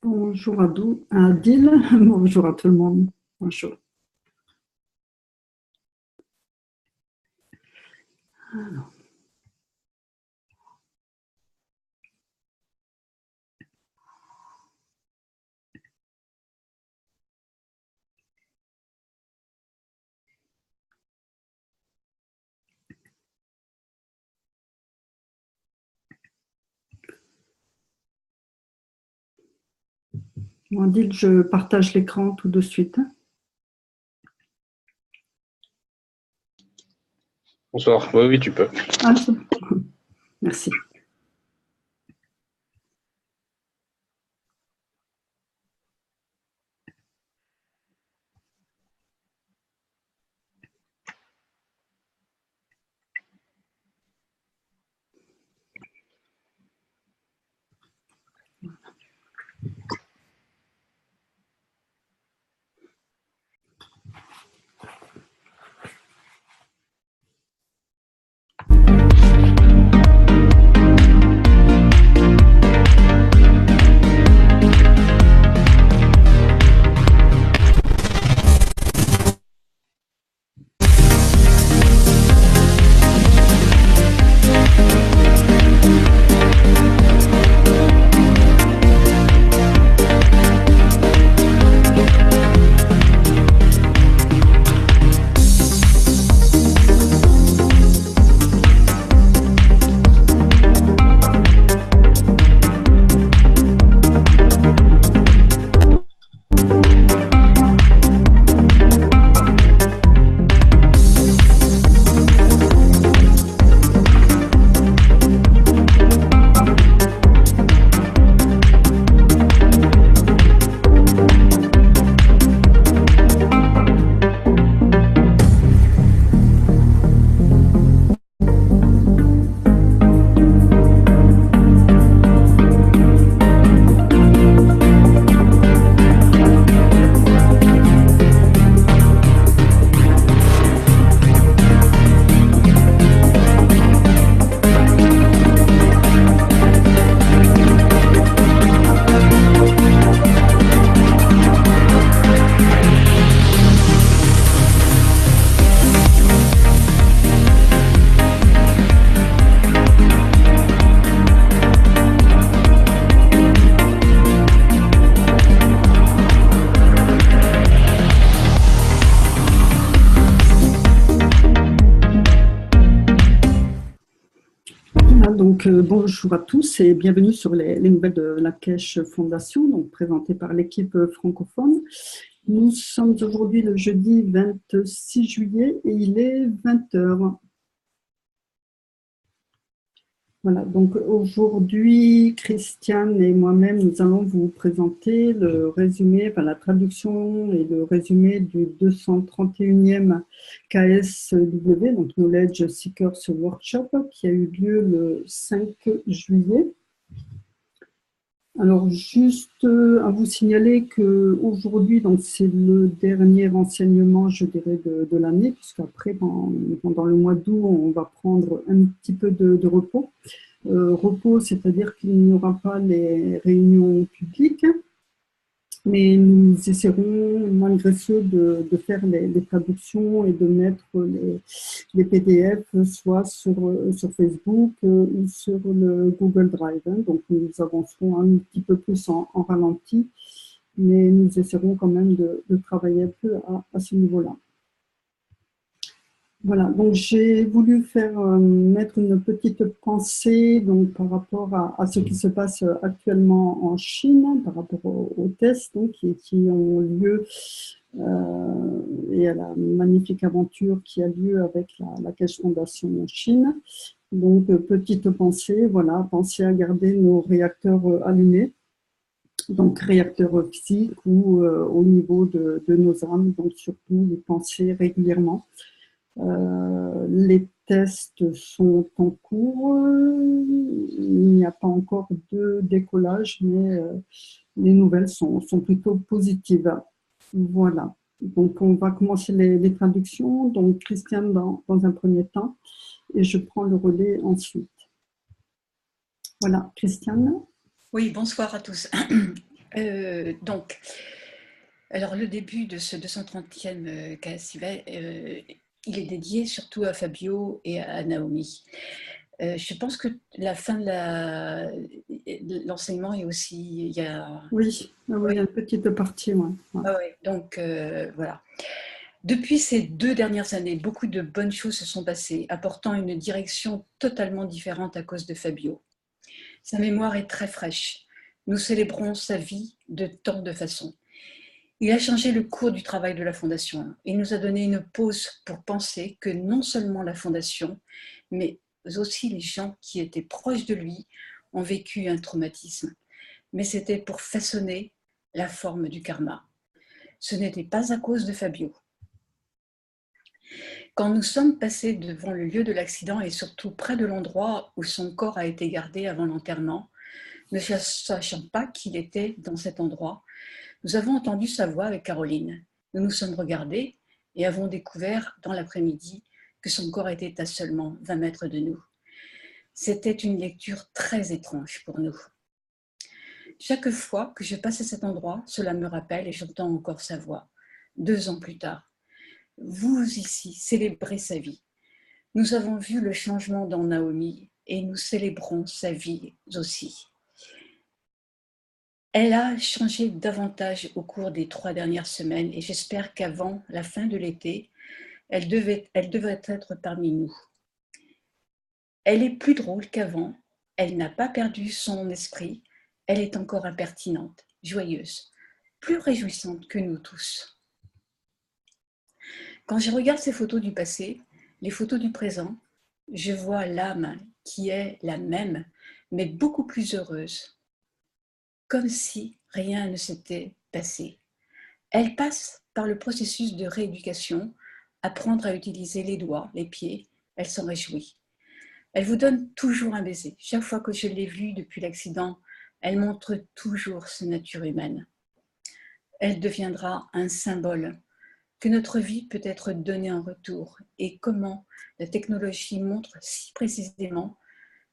Bonjour à Adil, bonjour à tout le monde. Bonjour. Alors, Adil, je partage l'écran tout de suite. Bonsoir, oui, oui, tu peux. Ah, c'est bon. Merci. Voilà, donc, bonjour à tous et bienvenue sur les nouvelles de la Cache Fondation, donc présentées par l'équipe francophone. Nous sommes aujourd'hui le jeudi 26 juillet et il est 20 heures. Voilà, donc aujourd'hui, Christiane et moi-même, nous allons vous présenter le résumé, enfin la traduction et le résumé du 231e KSW, donc Knowledge Seekers Workshop, qui a eu lieu le 5 juillet. Alors, juste à vous signaler qu'aujourd'hui, c'est le dernier enseignement, je dirais, de l'année, puisqu'après, pendant le mois d'août, on va prendre un petit peu de repos. Repos, c'est-à-dire qu'il n'y aura pas les réunions publiques, mais nous essaierons malgré ce de faire les traductions et de mettre les PDF soit sur Facebook ou sur le Google Drive. Donc nous avancerons un petit peu plus en ralenti, mais nous essaierons quand même de travailler un peu à ce niveau-là. Voilà, donc j'ai voulu mettre une petite pensée donc, par rapport à ce qui se passe actuellement en Chine, par rapport aux tests donc, qui ont lieu et à la magnifique aventure qui a lieu avec la Cache Fondation en Chine. Donc, petite pensée, voilà, pensez à garder nos réacteurs allumés, donc réacteurs physiques ou au niveau de nos âmes, donc surtout les penser régulièrement. Les tests sont en cours. Il n'y a pas encore de décollage, mais les nouvelles sont plutôt positives. Voilà. Donc, on va commencer les traductions. Donc, Christiane dans un premier temps, et je prends le relais ensuite. Voilà, Christiane. Oui, bonsoir à tous. Donc, alors le début de ce 230e Cassivet, il est dédié surtout à Fabio et à Naomi. Je pense que la fin de l'enseignement est aussi... Il y a... Oui, il y a une petite partie. Ouais. Ah ouais, donc voilà. Depuis ces 2 dernières années, beaucoup de bonnes choses se sont passées, apportant une direction totalement différente à cause de Fabio. Sa mémoire est très fraîche. Nous célébrons sa vie de tant de façons. Il a changé le cours du travail de la Fondation. Il nous a donné une pause pour penser que non seulement la Fondation, mais aussi les gens qui étaient proches de lui ont vécu un traumatisme. Mais c'était pour façonner la forme du karma. Ce n'était pas à cause de Fabio. Quand nous sommes passés devant le lieu de l'accident et surtout près de l'endroit où son corps a été gardé avant l'enterrement, ne sachant pas qu'il était dans cet endroit, nous avons entendu sa voix avec Caroline. Nous nous sommes regardés et avons découvert dans l'après-midi que son corps était à seulement 20 mètres de nous. C'était une lecture très étrange pour nous. Chaque fois que je passe à cet endroit, cela me rappelle et j'entends encore sa voix. 2 ans plus tard, vous ici célébrez sa vie. Nous avons vu le changement dans Naomi et nous célébrons sa vie aussi. Elle a changé davantage au cours des 3 dernières semaines et j'espère qu'avant la fin de l'été, elle devrait être parmi nous. Elle est plus drôle qu'avant, elle n'a pas perdu son esprit, elle est encore impertinente, joyeuse, plus réjouissante que nous tous. Quand je regarde ces photos du passé, les photos du présent, je vois l'âme qui est la même, mais beaucoup plus heureuse, comme si rien ne s'était passé. Elle passe par le processus de rééducation, apprendre à utiliser les doigts, les pieds, elle s'en réjouit. Elle vous donne toujours un baiser. Chaque fois que je l'ai vue depuis l'accident, elle montre toujours sa nature humaine. Elle deviendra un symbole que notre vie peut être donnée en retour et comment la technologie montre si précisément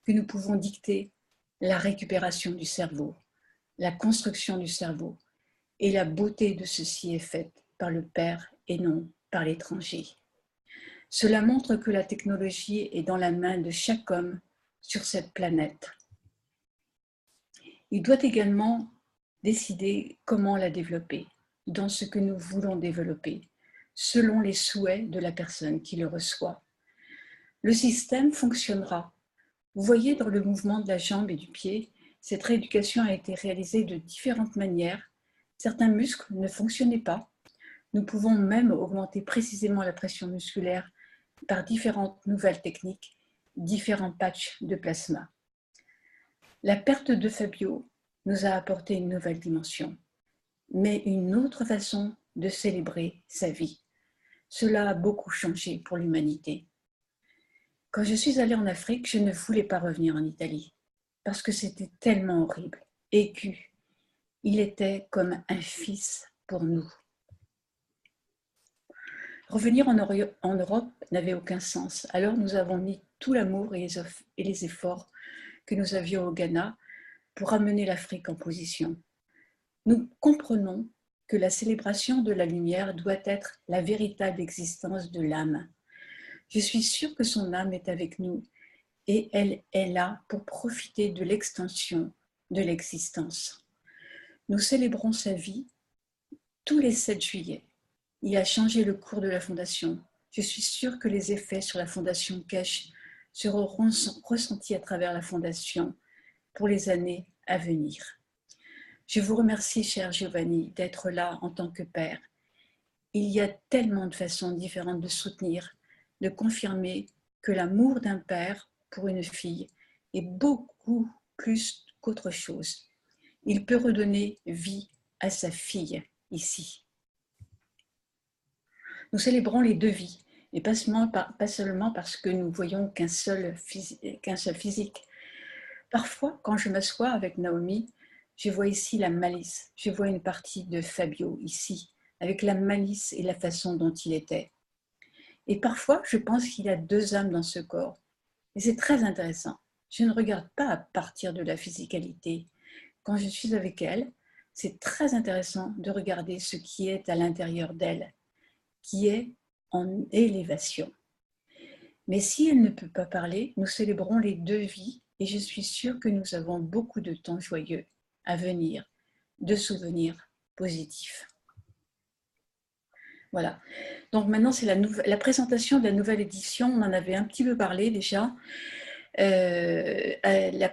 que nous pouvons dicter la récupération du cerveau, la construction du cerveau et la beauté de ceci est faite par le Père et non par l'étranger. Cela montre que la technologie est dans la main de chaque homme sur cette planète. Il doit également décider comment la développer, dans ce que nous voulons développer, selon les souhaits de la personne qui le reçoit. Le système fonctionnera. Vous voyez dans le mouvement de la jambe et du pied, cette rééducation a été réalisée de différentes manières. Certains muscles ne fonctionnaient pas. Nous pouvons même augmenter précisément la pression musculaire par différentes nouvelles techniques, différents patchs de plasma. La perte de Fabio nous a apporté une nouvelle dimension, mais une autre façon de célébrer sa vie. Cela a beaucoup changé pour l'humanité. Quand je suis allée en Afrique, je ne voulais pas revenir en Italie, parce que c'était tellement horrible, aigu. Il était comme un fils pour nous. Revenir en Europe n'avait aucun sens, alors nous avons mis tout l'amour et les efforts que nous avions au Ghana pour amener l'Afrique en position. Nous comprenons que la célébration de la lumière doit être la véritable existence de l'âme. Je suis sûre que son âme est avec nous et elle est là pour profiter de l'extension de l'existence. Nous célébrons sa vie tous les 7 juillet. Il a changé le cours de la Fondation. Je suis sûre que les effets sur la Fondation Kesh seront ressentis à travers la Fondation pour les années à venir. Je vous remercie, cher Giovanni, d'être là en tant que père. Il y a tellement de façons différentes de soutenir, de confirmer que l'amour d'un père pour une fille est beaucoup plus qu'autre chose. Il peut redonner vie à sa fille ici. Nous célébrons les 2 vies, et pas seulement parce que nous voyons qu'un seul physique. Parfois, quand je m'assois avec Naomi, je vois ici la malice, je vois une partie de Fabio ici, avec la malice et la façon dont il était. Et parfois, je pense qu'il y a 2 âmes dans ce corps. Et c'est très intéressant. Je ne regarde pas à partir de la physicalité. Quand je suis avec elle, c'est très intéressant de regarder ce qui est à l'intérieur d'elle, qui est en élévation. Mais si elle ne peut pas parler, nous célébrons les deux vies et je suis sûre que nous avons beaucoup de temps joyeux à venir, de souvenirs positifs. Voilà. Donc maintenant, c'est la présentation de la nouvelle édition. On en avait un petit peu parlé déjà. La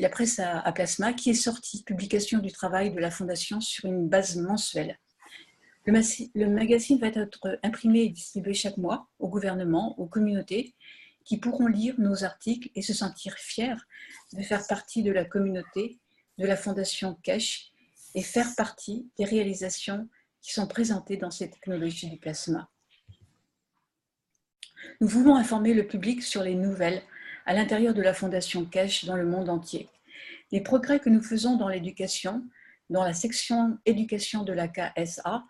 presse à plasma qui est sortie, publication du travail de la Fondation sur une base mensuelle. Le magazine va être imprimé et distribué chaque mois au gouvernement, aux communautés qui pourront lire nos articles et se sentir fiers de faire partie de la communauté de la Fondation Keshe et faire partie des réalisations qui sont présentées dans ces technologies du plasma. Nous voulons informer le public sur les nouvelles à l'intérieur de la Fondation Keshe dans le monde entier. Les progrès que nous faisons dans l'éducation, dans la section éducation de la KSA,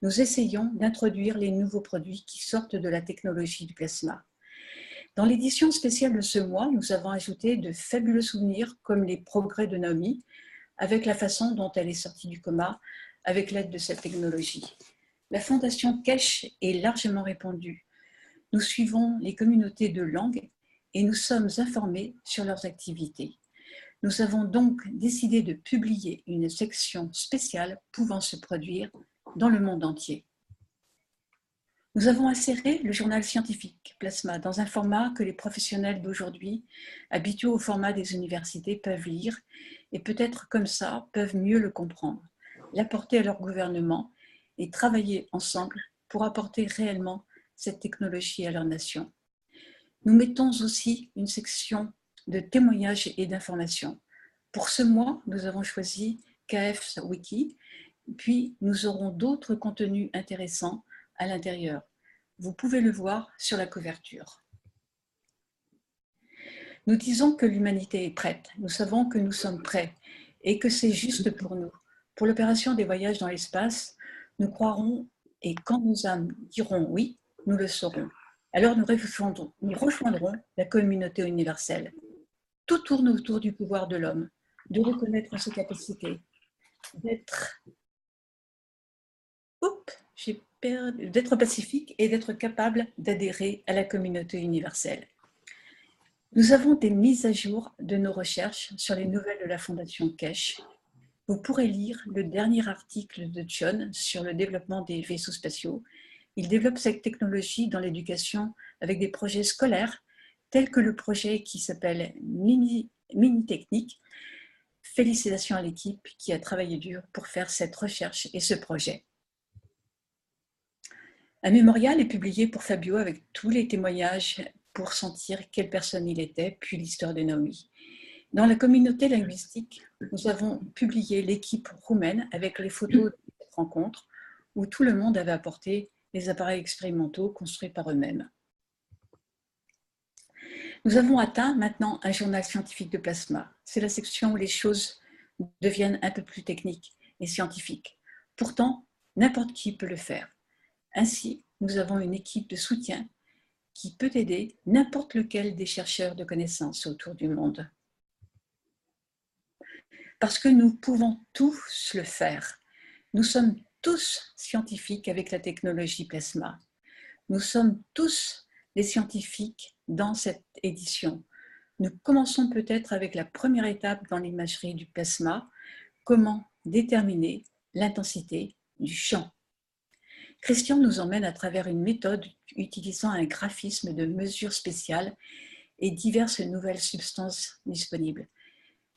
nous essayons d'introduire les nouveaux produits qui sortent de la technologie du plasma. Dans l'édition spéciale de ce mois, nous avons ajouté de fabuleux souvenirs comme les progrès de Naomi, avec la façon dont elle est sortie du coma avec l'aide de cette technologie. La Fondation Keshe est largement répandue. Nous suivons les communautés de langue et nous sommes informés sur leurs activités. Nous avons donc décidé de publier une section spéciale pouvant se produire dans le monde entier. Nous avons inséré le journal scientifique Plasma dans un format que les professionnels d'aujourd'hui, habitués au format des universités, peuvent lire et peut-être comme ça peuvent mieux le comprendre, l'apporter à leur gouvernement et travailler ensemble pour apporter réellement cette technologie à leur nation. Nous mettons aussi une section de témoignages et d'informations. Pour ce mois, nous avons choisi KF Wiki, puis nous aurons d'autres contenus intéressants à l'intérieur. Vous pouvez le voir sur la couverture. Nous disons que l'humanité est prête. Nous savons que nous sommes prêts et que c'est juste pour nous. Pour l'opération des voyages dans l'espace, nous croirons et quand nos âmes diront oui, nous le saurons. Alors nous rejoindrons la communauté universelle. Tout tourne autour du pouvoir de l'homme, de reconnaître ses capacités, d'être pacifique et d'être capable d'adhérer à la communauté universelle. Nous avons des mises à jour de nos recherches sur les nouvelles de la Fondation Keshe. Vous pourrez lire le dernier article de John sur le développement des vaisseaux spatiaux. Il développe cette technologie dans l'éducation avec des projets scolaires tels que le projet qui s'appelle Mini Technique. Félicitations à l'équipe qui a travaillé dur pour faire cette recherche et ce projet. Un mémorial est publié pour Fabio avec tous les témoignages pour sentir quelle personne il était, puis l'histoire de Naomi. Dans la communauté linguistique, nous avons publié l'équipe roumaine avec les photos de cette rencontre où tout le monde avait apporté les appareils expérimentaux construits par eux-mêmes. Nous avons atteint maintenant un journal scientifique de plasma. C'est la section où les choses deviennent un peu plus techniques et scientifiques. Pourtant, n'importe qui peut le faire. Ainsi, nous avons une équipe de soutien qui peut aider n'importe lequel des chercheurs de connaissances autour du monde. Parce que nous pouvons tous le faire. Nous sommes tous scientifiques avec la technologie plasma. Nous sommes tous des scientifiques dans cette édition. Nous commençons peut-être avec la première étape dans l'imagerie du plasma, comment déterminer l'intensité du champ. Christian nous emmène à travers une méthode utilisant un graphisme de mesures spéciales et diverses nouvelles substances disponibles.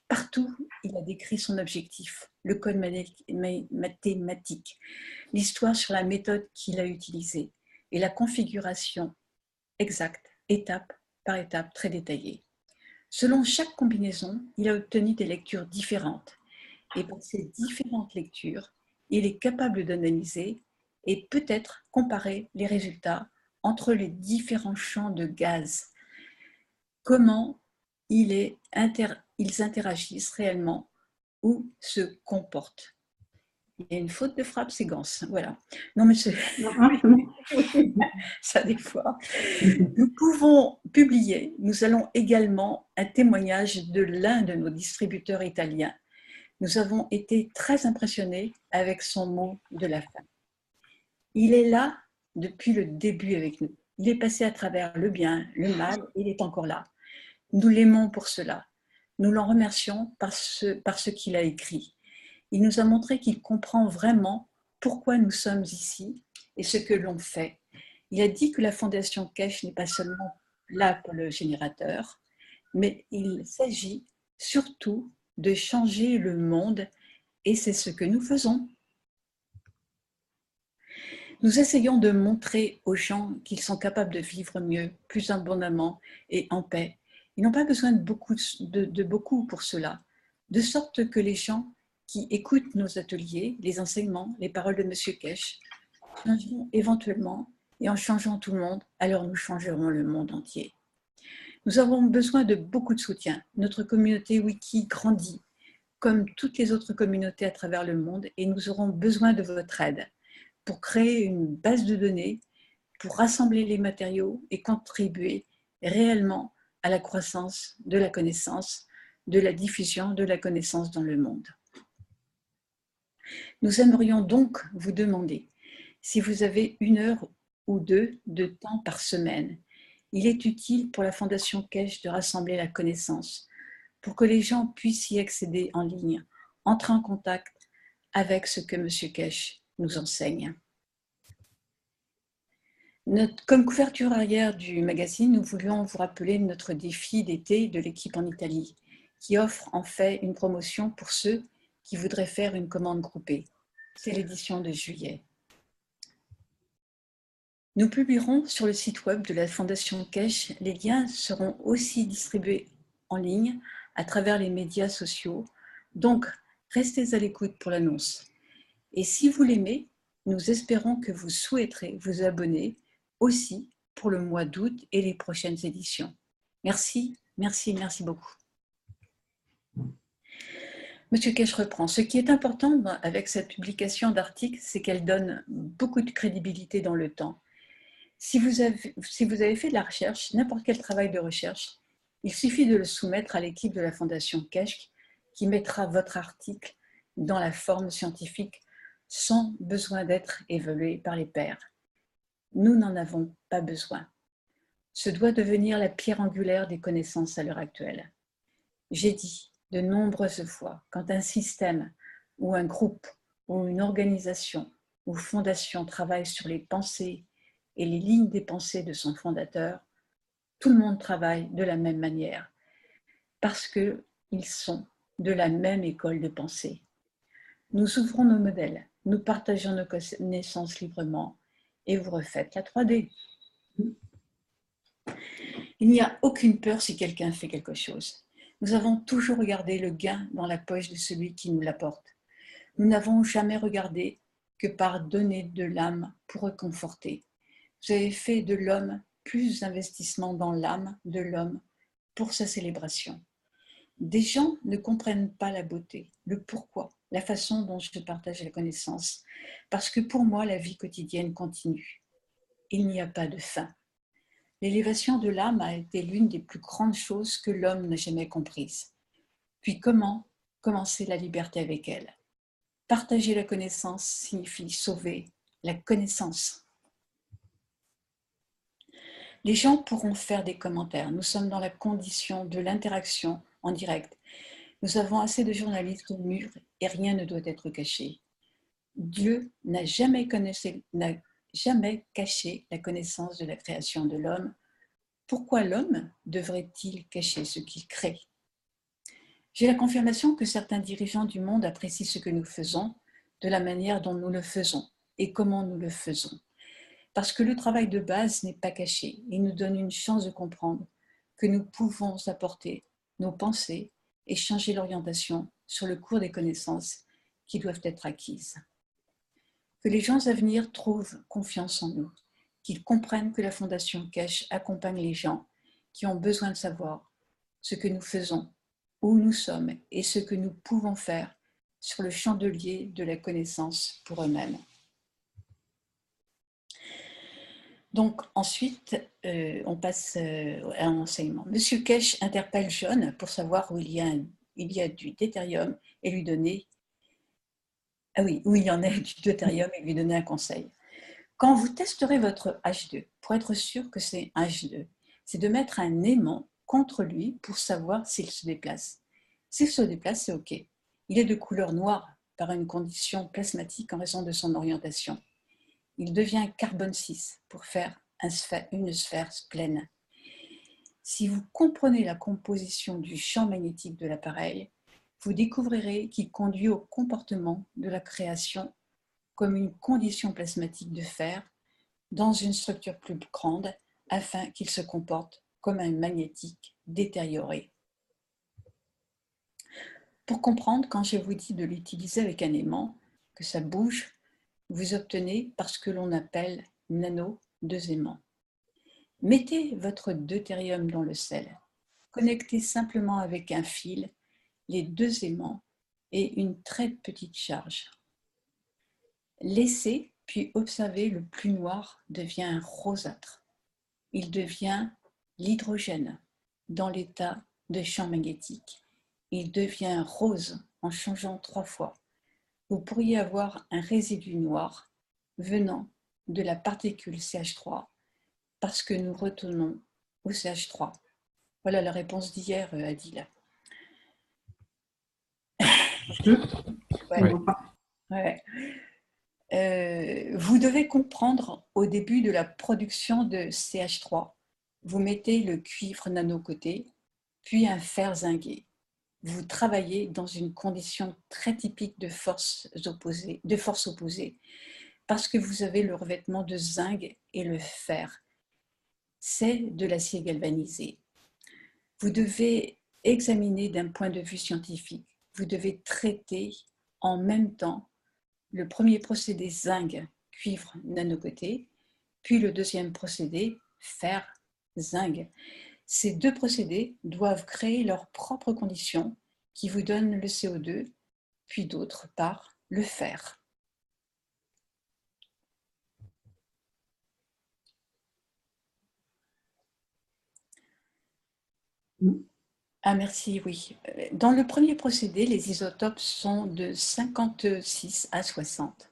Partout, il a décrit son objectif, le code mathématique, l'histoire sur la méthode qu'il a utilisée et la configuration exacte, étape par étape, très détaillée. Selon chaque combinaison, il a obtenu des lectures différentes. Et par ces différentes lectures, il est capable d'analyser et peut-être comparer les résultats entre les différents champs de gaz. Comment ils interagissent réellement ou se comportent. Il y a une faute de frappe, c'est Gans. Voilà. Non, mais ça des fois. Nous pouvons publier, nous allons également un témoignage de l'un de nos distributeurs italiens. Nous avons été très impressionnés avec son mot de la fin. Il est là depuis le début avec nous. Il est passé à travers le bien, le mal, et il est encore là. Nous l'aimons pour cela. Nous l'en remercions par ce qu'il a écrit. Il nous a montré qu'il comprend vraiment pourquoi nous sommes ici et ce que l'on fait. Il a dit que la Fondation Keshe n'est pas seulement là pour le générateur, mais il s'agit surtout de changer le monde et c'est ce que nous faisons. Nous essayons de montrer aux gens qu'ils sont capables de vivre mieux, plus abondamment et en paix. Ils n'ont pas besoin de beaucoup pour cela, de sorte que les gens qui écoutent nos ateliers, les enseignements, les paroles de M. Keshe, changeront éventuellement, et en changeant tout le monde, alors nous changerons le monde entier. Nous avons besoin de beaucoup de soutien. Notre communauté Wiki grandit, comme toutes les autres communautés à travers le monde, et nous aurons besoin de votre aide pour créer une base de données, pour rassembler les matériaux et contribuer réellement à la croissance de la connaissance, de la diffusion de la connaissance dans le monde. Nous aimerions donc vous demander si vous avez 1 heure ou 2 de temps par semaine. Il est utile pour la Fondation Keshe de rassembler la connaissance pour que les gens puissent y accéder en ligne, entrer en contact avec ce que M. Keshe nous enseigne. Comme couverture arrière du magazine, nous voulions vous rappeler notre défi d'été de l'équipe en Italie, qui offre en fait une promotion pour ceux qui voudraient faire une commande groupée. C'est l'édition de juillet. Nous publierons sur le site web de la Fondation Keshe. Les liens seront aussi distribués en ligne à travers les médias sociaux. Donc, restez à l'écoute pour l'annonce. Et si vous l'aimez, nous espérons que vous souhaiterez vous abonner aussi pour le mois d'août et les prochaines éditions. Merci, merci, merci beaucoup. Monsieur Keshe reprend. Ce qui est important avec cette publication d'articles, c'est qu'elle donne beaucoup de crédibilité dans le temps. Si vous avez fait de la recherche, n'importe quel travail de recherche, il suffit de le soumettre à l'équipe de la Fondation Keshe qui mettra votre article dans la forme scientifique sans besoin d'être évalué par les pairs. Nous n'en avons pas besoin. Ce doit devenir la pierre angulaire des connaissances à l'heure actuelle. J'ai dit de nombreuses fois, quand un système ou un groupe ou une organisation ou fondation travaille sur les pensées et les lignes des pensées de son fondateur, tout le monde travaille de la même manière parce qu'ils sont de la même école de pensée. Nous ouvrons nos modèles, nous partageons nos connaissances librement et vous refaites la 3D. Il n'y a aucune peur si quelqu'un fait quelque chose. Nous avons toujours regardé le gain dans la poche de celui qui nous l'apporte. Nous n'avons jamais regardé que par donner de l'âme pour réconforter. Vous avez fait de l'homme plus d'investissement dans l'âme de l'homme pour sa célébration. Des gens ne comprennent pas la beauté, le pourquoi, la façon dont je partage la connaissance, parce que pour moi, la vie quotidienne continue. Il n'y a pas de fin. L'élévation de l'âme a été l'une des plus grandes choses que l'homme n'a jamais comprises. Puis comment commencer la liberté avec elle? Partager la connaissance signifie sauver la connaissance. Les gens pourront faire des commentaires. Nous sommes dans la condition de l'interaction en direct. Nous avons assez de journalistes au mur et rien ne doit être caché. Dieu n'a jamais caché la connaissance de la création de l'homme. Pourquoi l'homme devrait-il cacher ce qu'il crée? J'ai la confirmation que certains dirigeants du monde apprécient ce que nous faisons, de la manière dont nous le faisons et comment nous le faisons. Parce que le travail de base n'est pas caché. Il nous donne une chance de comprendre que nous pouvons apporter nos pensées et changer l'orientation sur le cours des connaissances qui doivent être acquises. Que les gens à venir trouvent confiance en nous, qu'ils comprennent que la Fondation Keshe accompagne les gens qui ont besoin de savoir ce que nous faisons, où nous sommes et ce que nous pouvons faire sur le chandelier de la connaissance pour eux-mêmes. Donc ensuite, on passe à l'enseignement. Monsieur Keshe interpelle John pour savoir où il y a il y a du deutérium et lui donner, ah oui, où il y en a du deutérium et lui donner un conseil. Quand vous testerez votre H2, pour être sûr que c'est un H2, c'est de mettre un aimant contre lui pour savoir s'il se déplace. S'il se déplace, c'est OK. Il est de couleur noire par une condition plasmatique en raison de son orientation. Il devient carbone 6 pour faire une sphère pleine. Si vous comprenez la composition du champ magnétique de l'appareil, vous découvrirez qu'il conduit au comportement de la création comme une condition plasmatique de fer dans une structure plus grande afin qu'il se comporte comme un magnétique détérioré. Pour comprendre, quand je vous dis de l'utiliser avec un aimant, que ça bouge, vous obtenez par ce que l'on appelle nano 2 aimants. Mettez votre deutérium dans le sel. Connectez simplement avec un fil les 2 aimants et une très petite charge. Laissez puis observez le plus noir devient rosâtre. Il devient l'hydrogène dans l'état de champ magnétique. Il devient rose en changeant 3 fois. Vous pourriez avoir un résidu noir venant de la particule CH3 parce que nous retournons au CH3. Voilà la réponse d'hier, Adil. Ouais. Vous devez comprendre au début de la production de CH3, vous mettez le cuivre nano côté, puis un fer zingué. Vous travaillez dans une condition très typique de force opposée, parce que vous avez le revêtement de zinc et le fer. C'est de l'acier galvanisé. Vous devez examiner d'un point de vue scientifique. Vous devez traiter en même temps le premier procédé zinc, cuivre nanocoté, puis le deuxième procédé fer, zinc. Ces 2 procédés doivent créer leurs propres conditions qui vous donnent le CO2, puis d'autre part le fer. Ah merci, oui. Dans le premier procédé, les isotopes sont de 56 à 60.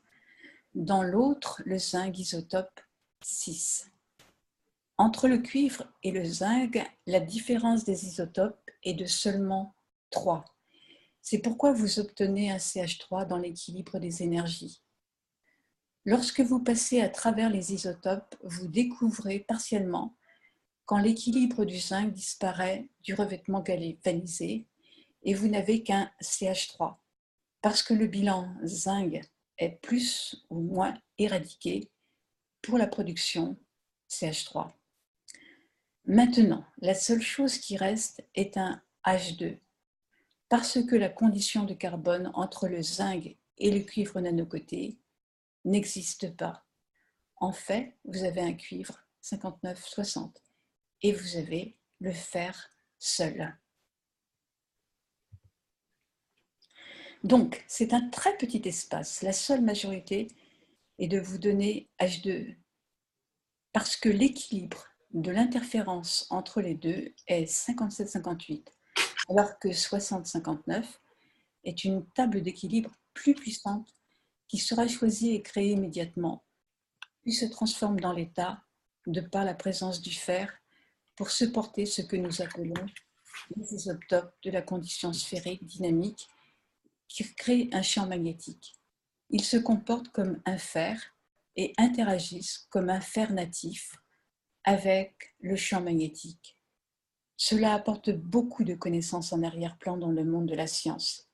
Dans l'autre, le zinc isotope 6. Entre le cuivre et le zinc, la différence des isotopes est de seulement 3. C'est pourquoi vous obtenez un CH3 dans l'équilibre des énergies. Lorsque vous passez à travers les isotopes, vous découvrez partiellement quand l'équilibre du zinc disparaît du revêtement galvanisé et vous n'avez qu'un CH3, parce que le bilan zinc est plus ou moins éradiqué pour la production CH3. Maintenant, la seule chose qui reste est un H2, parce que la condition de carbone entre le zinc et le cuivre nanocoté n'existe pas. En fait, vous avez un cuivre 59-60 et vous avez le fer seul. Donc, c'est un très petit espace. La seule majorité est de vous donner H2 parce que l'équilibre de l'interférence entre les deux est 57-58, alors que 60-59 est une table d'équilibre plus puissante qui sera choisie et créée immédiatement, puis se transforme dans l'état de par la présence du fer pour supporter ce que nous appelons les isotopes de la condition sphérique dynamique qui crée un champ magnétique. Ils se comportent comme un fer et interagissent comme un fer natif avec le champ magnétique. Cela apporte beaucoup de connaissances en arrière-plan dans le monde de la science.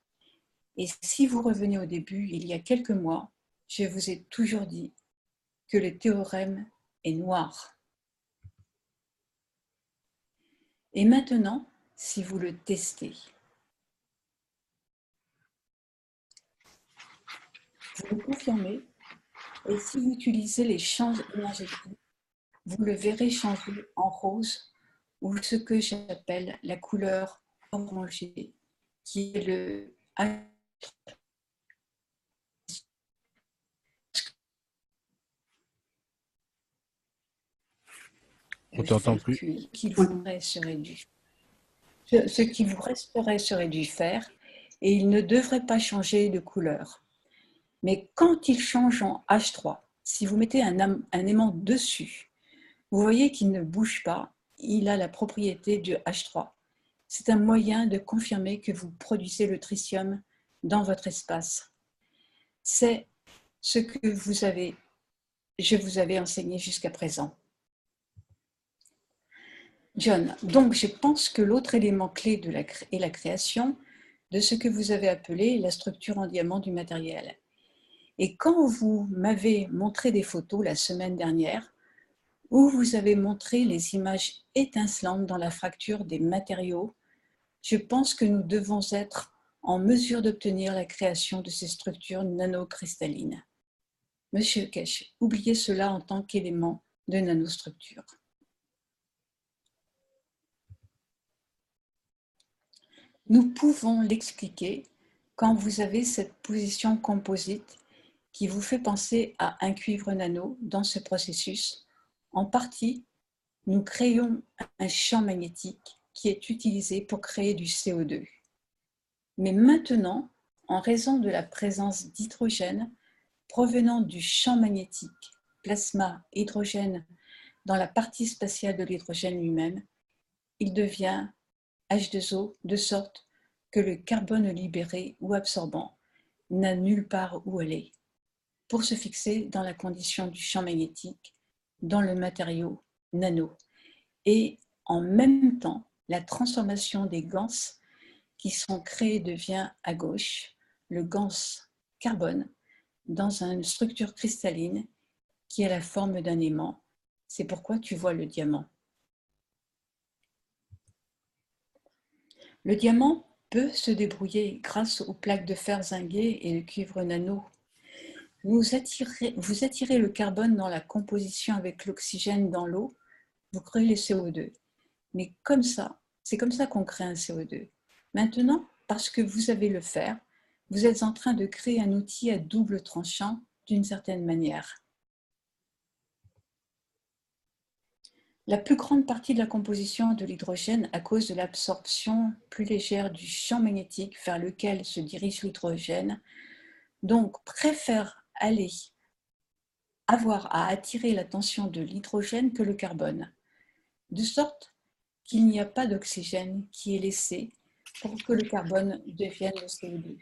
Et si vous revenez au début, il y a quelques mois, je vous ai toujours dit que le théorème est noir. Et maintenant, si vous le testez, vous le confirmez, et si vous utilisez les champs énergétiques, vous le verrez changer en rose ou ce que j'appelle la couleur orangée, qui est le On t'entend plus. qu'il faudrait se réduire. Ce qui vous resterait serait du fer et il ne devrait pas changer de couleur. Mais quand il change en H3, si vous mettez un aimant dessus, vous voyez qu'il ne bouge pas, il a la propriété du H3. C'est un moyen de confirmer que vous produisez le tritium dans votre espace. C'est ce que je vous avais enseigné jusqu'à présent. John, donc je pense que l'autre élément clé est la création de ce que vous avez appelé la structure en diamant du matériel. Et quand vous m'avez montré des photos la semaine dernière, où vous avez montré les images étincelantes dans la fracture des matériaux, je pense que nous devons être en mesure d'obtenir la création de ces structures nanocristallines. Monsieur Kesh, oubliez cela en tant qu'élément de nanostructure. Nous pouvons l'expliquer quand vous avez cette position composite qui vous fait penser à un cuivre nano dans ce processus. En partie, nous créons un champ magnétique qui est utilisé pour créer du CO2. Mais maintenant, en raison de la présence d'hydrogène provenant du champ magnétique plasma hydrogène dans la partie spatiale de l'hydrogène lui-même, il devient H2O de sorte que le carbone libéré ou absorbant n'a nulle part où aller pour se fixer dans la condition du champ magnétique dans le matériau nano. Et en même temps, la transformation des ganses qui sont créés devient à gauche le ganse carbone dans une structure cristalline qui a la forme d'un aimant. C'est pourquoi tu vois le diamant. Le diamant peut se débrouiller grâce aux plaques de fer zingué et le cuivre nano. Vous attirez le carbone dans la composition avec l'oxygène dans l'eau, vous créez le CO2. Mais comme ça, c'est comme ça qu'on crée un CO2. Maintenant, parce que vous avez le fer, vous êtes en train de créer un outil à double tranchant d'une certaine manière. La plus grande partie de la composition de l'hydrogène, à cause de l'absorption plus légère du champ magnétique vers lequel se dirige l'hydrogène, donc préfère avoir à attirer l'attention de l'hydrogène que le carbone, de sorte qu'il n'y a pas d'oxygène qui est laissé pour que le carbone devienne le CO2.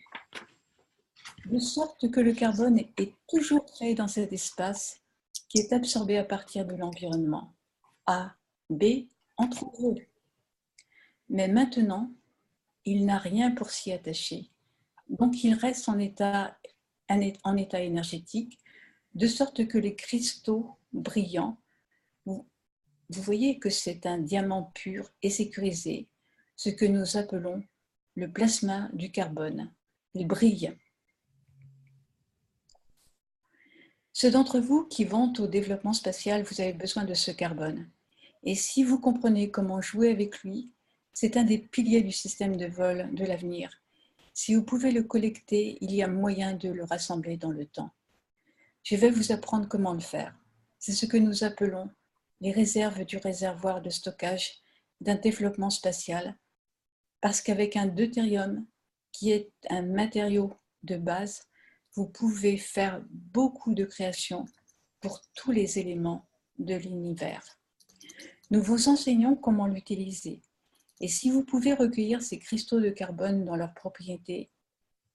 De sorte que le carbone est toujours créé dans cet espace qui est absorbé à partir de l'environnement. A, B, entre eux. Mais maintenant, il n'a rien pour s'y attacher. Donc il reste en état énergétique, de sorte que les cristaux brillants, vous voyez que c'est un diamant pur et sécurisé, ce que nous appelons le plasma du carbone. Il brille. Ceux d'entre vous qui vont au développement spatial, vous avez besoin de ce carbone. Et si vous comprenez comment jouer avec lui, c'est un des piliers du système de vol de l'avenir. Si vous pouvez le collecter, il y a moyen de le rassembler dans le temps. Je vais vous apprendre comment le faire. C'est ce que nous appelons les réserves du réservoir de stockage d'un développement spatial, parce qu'avec un deutérium, qui est un matériau de base, vous pouvez faire beaucoup de créations pour tous les éléments de l'univers. Nous vous enseignons comment l'utiliser. Et si vous pouvez recueillir ces cristaux de carbone dans leurs propriétés,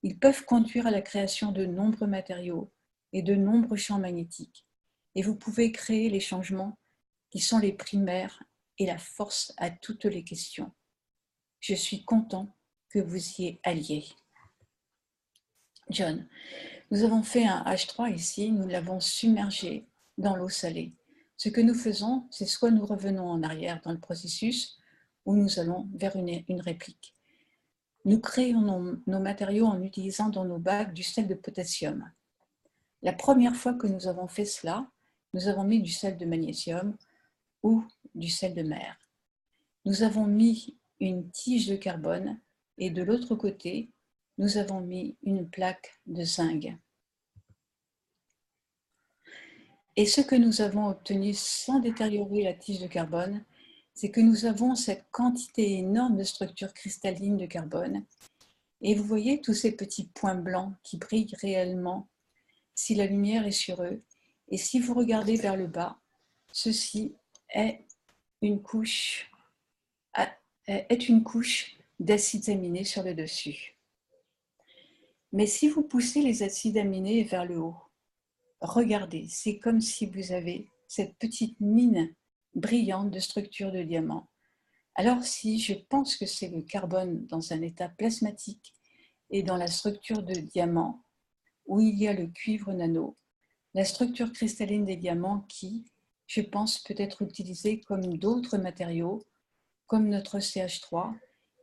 ils peuvent conduire à la création de nombreux matériaux et de nombreux champs magnétiques. Et vous pouvez créer les changements qui sont les primaires et la force à toutes les questions. Je suis content que vous y alliez. John, nous avons fait un H3 ici, nous l'avons submergé dans l'eau salée. Ce que nous faisons, c'est soit nous revenons en arrière dans le processus, ou nous allons vers une réplique. Nous créons nos matériaux en utilisant dans nos bacs du sel de potassium. La première fois que nous avons fait cela, nous avons mis du sel de magnésium ou du sel de mer. Nous avons mis une tige de carbone et de l'autre côté, nous avons mis une plaque de zinc. Et ce que nous avons obtenu sans détériorer la tige de carbone c'est que nous avons cette quantité énorme de structures cristallines de carbone. Et vous voyez tous ces petits points blancs qui brillent réellement si la lumière est sur eux. Et si vous regardez vers le bas, ceci est une couche d'acides aminés sur le dessus. Mais si vous poussez les acides aminés vers le haut, regardez, c'est comme si vous avez cette petite mine brillante de structure de diamant. Alors si je pense que c'est le carbone dans un état plasmatique et dans la structure de diamant, où il y a le cuivre nano, la structure cristalline des diamants qui, je pense, peut être utilisée comme d'autres matériaux, comme notre CH3,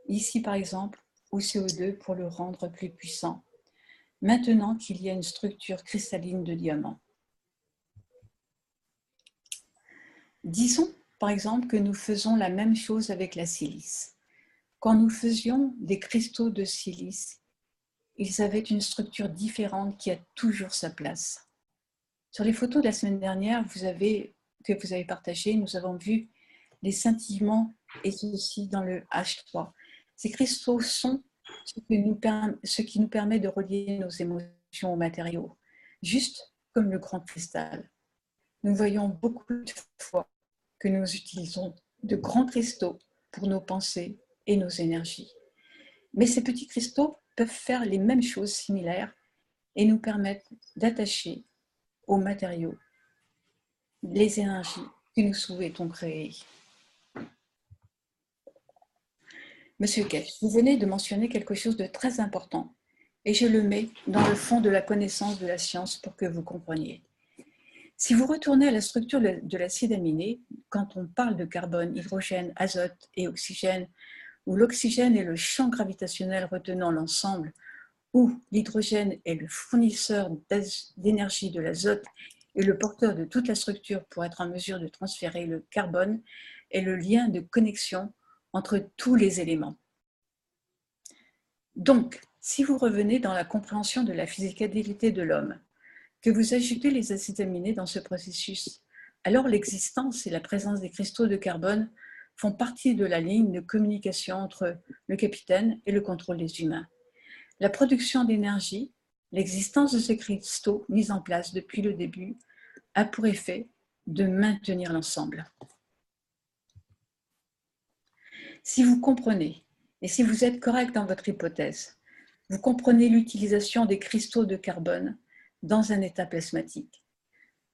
ici par exemple, ou CO2 pour le rendre plus puissant, maintenant qu'il y a une structure cristalline de diamant. Disons par exemple que nous faisons la même chose avec la silice. Quand nous faisions des cristaux de silice, ils avaient une structure différente qui a toujours sa place. Sur les photos de la semaine dernière que vous avez partagées, nous avons vu les scintillements et ceci dans le H3. Ces cristaux sont ce qui nous permet de relier nos émotions aux matériaux, juste comme le grand cristal. Nous voyons beaucoup de fois que nous utilisons de grands cristaux pour nos pensées et nos énergies. Mais ces petits cristaux peuvent faire les mêmes choses similaires et nous permettent d'attacher aux matériaux les énergies que nous souhaitons créer. Monsieur Kesh, vous venez de mentionner quelque chose de très important et je le mets dans le fond de la connaissance de la science pour que vous compreniez. Si vous retournez à la structure de l'acide aminé, quand on parle de carbone, hydrogène, azote et oxygène, où l'oxygène est le champ gravitationnel retenant l'ensemble, où l'hydrogène est le fournisseur d'énergie de l'azote et le porteur de toute la structure pour être en mesure de transférer le carbone, est le lien de connexion entre tous les éléments. Donc, si vous revenez dans la compréhension de la physicalité de l'homme, que vous ajoutez les acides aminés dans ce processus, alors l'existence et la présence des cristaux de carbone font partie de la ligne de communication entre le capitaine et le contrôle des humains. La production d'énergie, l'existence de ces cristaux mis en place depuis le début, a pour effet de maintenir l'ensemble. Si vous comprenez, et si vous êtes correct dans votre hypothèse, vous comprenez l'utilisation des cristaux de carbone dans un état plasmatique.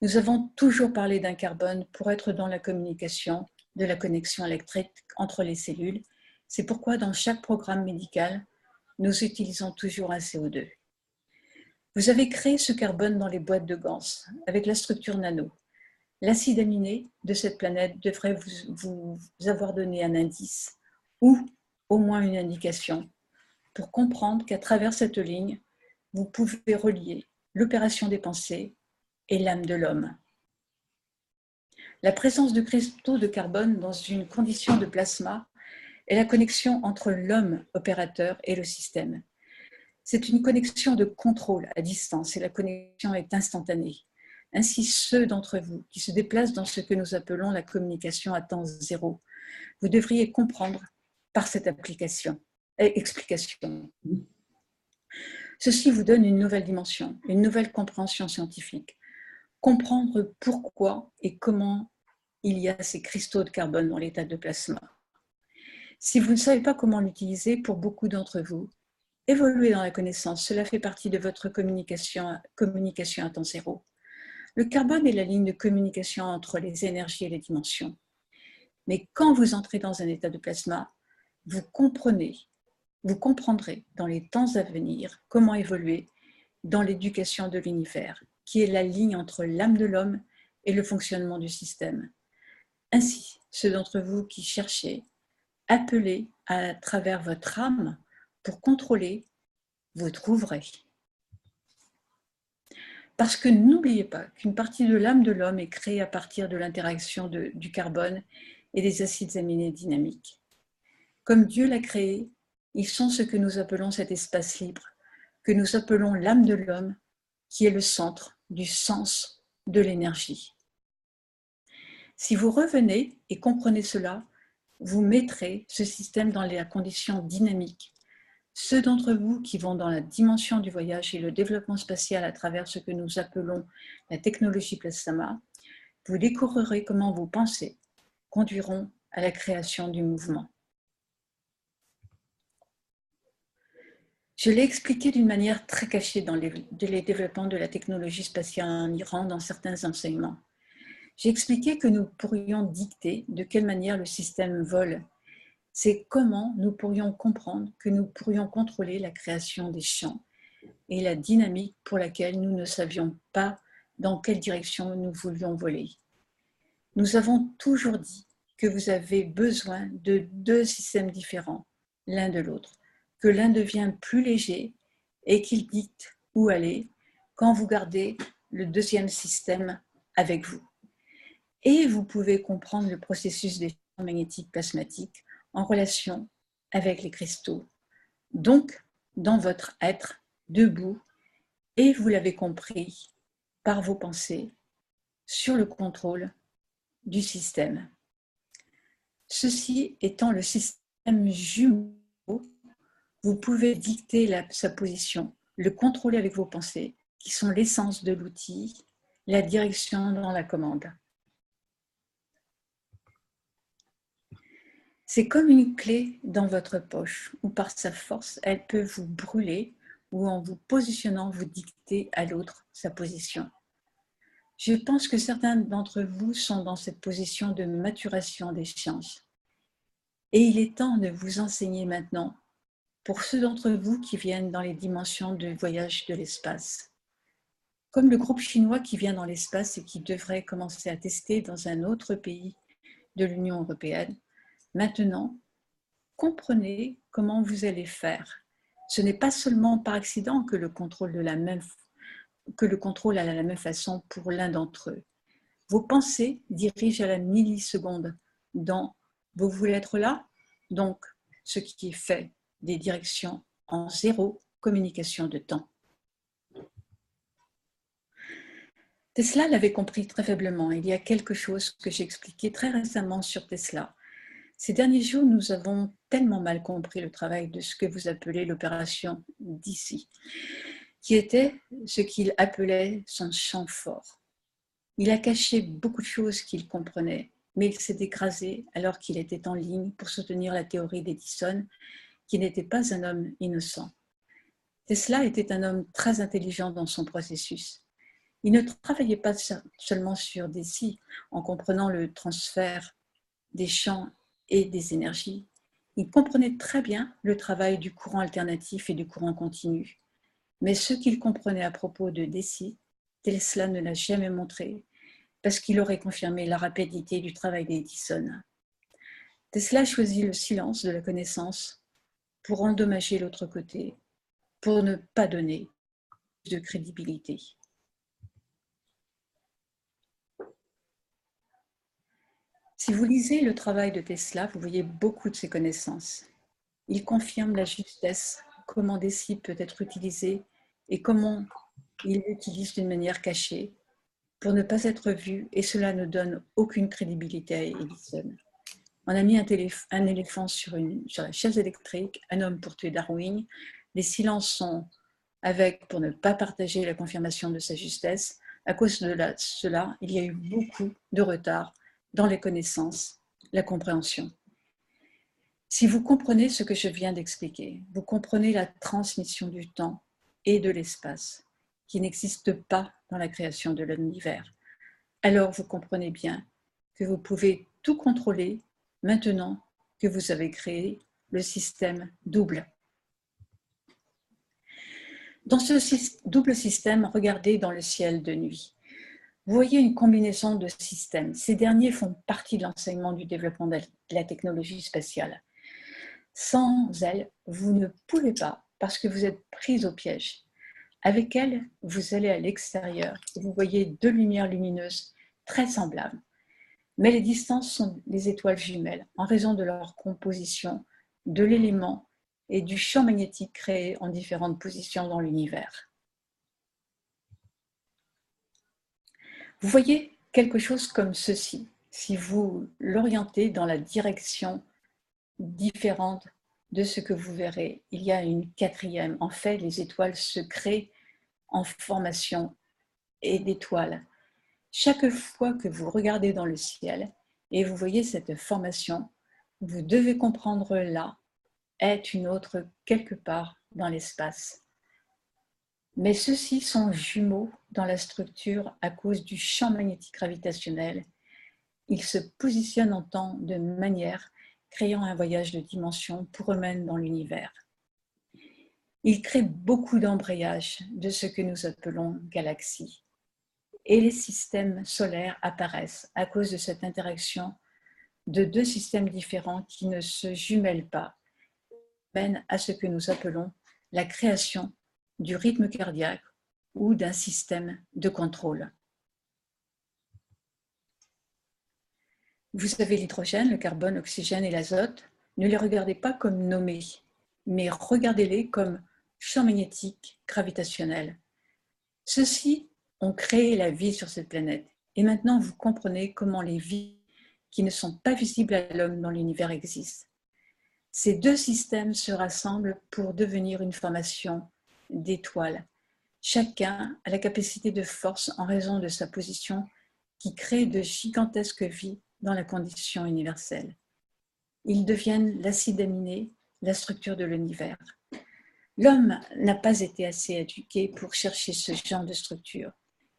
Nous avons toujours parlé d'un carbone pour être dans la communication de la connexion électrique entre les cellules. C'est pourquoi dans chaque programme médical, nous utilisons toujours un CO2. Vous avez créé ce carbone dans les boîtes de Gans avec la structure nano. L'acide aminé de cette planète devrait vous avoir donné un indice ou au moins une indication pour comprendre qu'à travers cette ligne, vous pouvez relier l'opération des pensées et l'âme de l'homme. La présence de cristaux de carbone dans une condition de plasma est la connexion entre l'homme opérateur et le système. C'est une connexion de contrôle à distance et la connexion est instantanée. Ainsi, ceux d'entre vous qui se déplacent dans ce que nous appelons la communication à temps zéro, vous devriez comprendre par cette explication. Ceci vous donne une nouvelle dimension, une nouvelle compréhension scientifique. Comprendre pourquoi et comment il y a ces cristaux de carbone dans l'état de plasma. Si vous ne savez pas comment l'utiliser, pour beaucoup d'entre vous, évoluer dans la connaissance, cela fait partie de votre communication à temps zéro. Le carbone est la ligne de communication entre les énergies et les dimensions. Mais quand vous entrez dans un état de plasma, vous comprendrez dans les temps à venir comment évoluer dans l'éducation de l'univers, qui est la ligne entre l'âme de l'homme et le fonctionnement du système. Ainsi, ceux d'entre vous qui cherchez, appelez à travers votre âme pour contrôler, vous trouverez. Parce que n'oubliez pas qu'une partie de l'âme de l'homme est créée à partir de l'interaction du carbone et des acides aminés dynamiques. Comme Dieu l'a créé, ils sont ce que nous appelons cet espace libre, que nous appelons l'âme de l'homme, qui est le centre du sens de l'énergie. Si vous revenez et comprenez cela, vous mettrez ce système dans les conditions dynamiques. Ceux d'entre vous qui vont dans la dimension du voyage et le développement spatial à travers ce que nous appelons la technologie plasma, vous découvrirez comment vos pensées conduiront à la création du mouvement. Je l'ai expliqué d'une manière très cachée dans les développements de la technologie spatiale en Iran dans certains enseignements. J'ai expliqué que nous pourrions dicter de quelle manière le système vole. C'est comment nous pourrions comprendre que nous pourrions contrôler la création des champs et la dynamique pour laquelle nous ne savions pas dans quelle direction nous voulions voler. Nous avons toujours dit que vous avez besoin de deux systèmes différents, l'un de l'autre, que l'un devient plus léger et qu'il dicte où aller quand vous gardez le deuxième système avec vous. Et vous pouvez comprendre le processus des champs magnétiques plasmatiques en relation avec les cristaux, donc dans votre être debout, et vous l'avez compris par vos pensées sur le contrôle du système. Ceci étant le système jumeau, vous pouvez dicter sa position, le contrôler avec vos pensées, qui sont l'essence de l'outil, la direction dans la commande. C'est comme une clé dans votre poche, où par sa force, elle peut vous brûler, ou en vous positionnant, vous dicter à l'autre sa position. Je pense que certains d'entre vous sont dans cette position de maturation des sciences. Et il est temps de vous enseigner maintenant, pour ceux d'entre vous qui viennent dans les dimensions de voyage de l'espace. Comme le groupe chinois qui vient dans l'espace et qui devrait commencer à tester dans un autre pays de l'Union européenne, maintenant, comprenez comment vous allez faire. Ce n'est pas seulement par accident que le contrôle a la même façon pour l'un d'entre eux. Vos pensées dirigent à la milliseconde dans « vous voulez être là ?» donc ce qui est fait des directions en zéro communication de temps. Tesla l'avait compris très faiblement. Il y a quelque chose que j'ai expliqué très récemment sur Tesla. Ces derniers jours, nous avons tellement mal compris le travail de ce que vous appelez l'opération DC, qui était ce qu'il appelait son champ fort. Il a caché beaucoup de choses qu'il comprenait, mais il s'est écrasé alors qu'il était en ligne pour soutenir la théorie d'Edison, qui n'était pas un homme innocent. Tesla était un homme très intelligent dans son processus. Il ne travaillait pas seulement sur DC en comprenant le transfert des champs et des énergies. Il comprenait très bien le travail du courant alternatif et du courant continu. Mais ce qu'il comprenait à propos de DC, Tesla ne l'a jamais montré, parce qu'il aurait confirmé la rapidité du travail d'Edison. Tesla choisit le silence de la connaissance pour endommager l'autre côté, pour ne pas donner de crédibilité. Si vous lisez le travail de Tesla, vous voyez beaucoup de ses connaissances. Il confirme la justesse, comment DC peut être utilisé et comment il l'utilise d'une manière cachée pour ne pas être vu, et cela ne donne aucune crédibilité à Edison. On a mis un éléphant sur la chaise électrique, un homme pour tuer Darwin. Les silences sont avec pour ne pas partager la confirmation de sa justesse. À cause de cela, il y a eu beaucoup de retard dans les connaissances, la compréhension. Si vous comprenez ce que je viens d'expliquer, vous comprenez la transmission du temps et de l'espace qui n'existe pas dans la création de l'univers. Alors vous comprenez bien que vous pouvez tout contrôler maintenant que vous avez créé le système double. Dans ce double système, regardez dans le ciel de nuit. Vous voyez une combinaison de systèmes. Ces derniers font partie de l'enseignement du développement de la technologie spatiale. Sans elles, vous ne pouvez pas, parce que vous êtes pris au piège. Avec elles, vous allez à l'extérieur et vous voyez deux lumières lumineuses très semblables. Mais les distances sont des étoiles jumelles en raison de leur composition, de l'élément et du champ magnétique créé en différentes positions dans l'univers. Vous voyez quelque chose comme ceci, si vous l'orientez dans la direction différente de ce que vous verrez. Il y a une quatrième. En fait, les étoiles se créent en formation et d'étoiles. Chaque fois que vous regardez dans le ciel et vous voyez cette formation, vous devez comprendre là est une autre quelque part dans l'espace. Mais ceux-ci sont jumeaux dans la structure à cause du champ magnétique gravitationnel. Ils se positionnent en temps de manière créant un voyage de dimension pour eux-mêmes dans l'univers. Ils créent beaucoup d'embrayages de ce que nous appelons galaxies. Et les systèmes solaires apparaissent à cause de cette interaction de deux systèmes différents qui ne se jumellent pas, mènent à ce que nous appelons la création du rythme cardiaque ou d'un système de contrôle. Vous avez l'hydrogène, le carbone, l'oxygène et l'azote. Ne les regardez pas comme nommés, mais regardez-les comme champs magnétiques gravitationnels. Ceux-ci ont créé la vie sur cette planète. Et maintenant, vous comprenez comment les vies qui ne sont pas visibles à l'homme dans l'univers existent. Ces deux systèmes se rassemblent pour devenir une formation d'étoiles. Chacun a la capacité de force en raison de sa position qui crée de gigantesques vies dans la condition universelle. Ils deviennent l'acide aminé, la structure de l'univers. L'homme n'a pas été assez éduqué pour chercher ce genre de structure,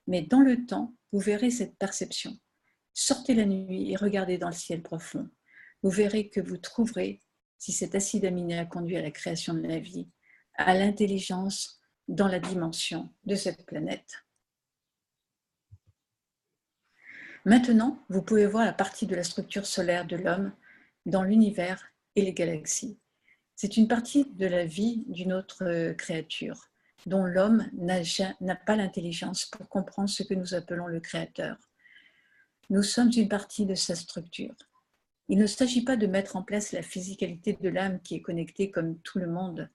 mais dans le temps, vous verrez cette perception. Sortez la nuit et regardez dans le ciel profond. Vous verrez que vous trouverez, si cet acide aminé a conduit à la création de la vie, à l'intelligence dans la dimension de cette planète. Maintenant, vous pouvez voir la partie de la structure solaire de l'homme dans l'univers et les galaxies. C'est une partie de la vie d'une autre créature, dont l'homme n'a pas l'intelligence pour comprendre ce que nous appelons le créateur. Nous sommes une partie de sa structure. Il ne s'agit pas de mettre en place la physicalité de l'âme qui est connectée comme tout le monde.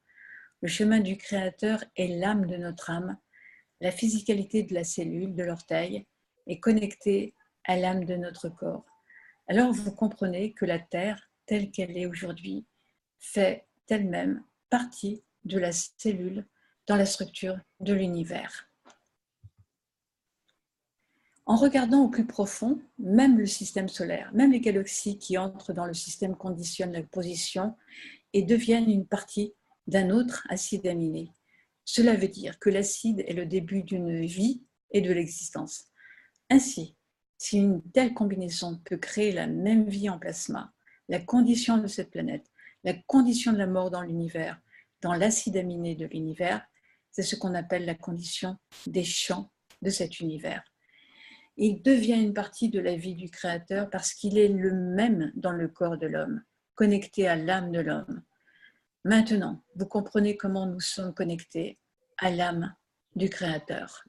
Le chemin du créateur est l'âme de notre âme. La physicalité de la cellule, de l'orteil, est connectée à l'âme de notre corps. Alors vous comprenez que la Terre, telle qu'elle est aujourd'hui, fait elle-même partie de la cellule dans la structure de l'univers. En regardant au plus profond, même le système solaire, même les galaxies qui entrent dans le système conditionnent la position et deviennent une partie d'un autre acide aminé. Cela veut dire que l'acide est le début d'une vie et de l'existence. Ainsi, si une telle combinaison peut créer la même vie en plasma, la condition de cette planète, la condition de la mort dans l'univers, dans l'acide aminé de l'univers, c'est ce qu'on appelle la condition des champs de cet univers. Il devient une partie de la vie du Créateur parce qu'il est le même dans le corps de l'homme, connecté à l'âme de l'homme. Maintenant, vous comprenez comment nous sommes connectés à l'âme du Créateur.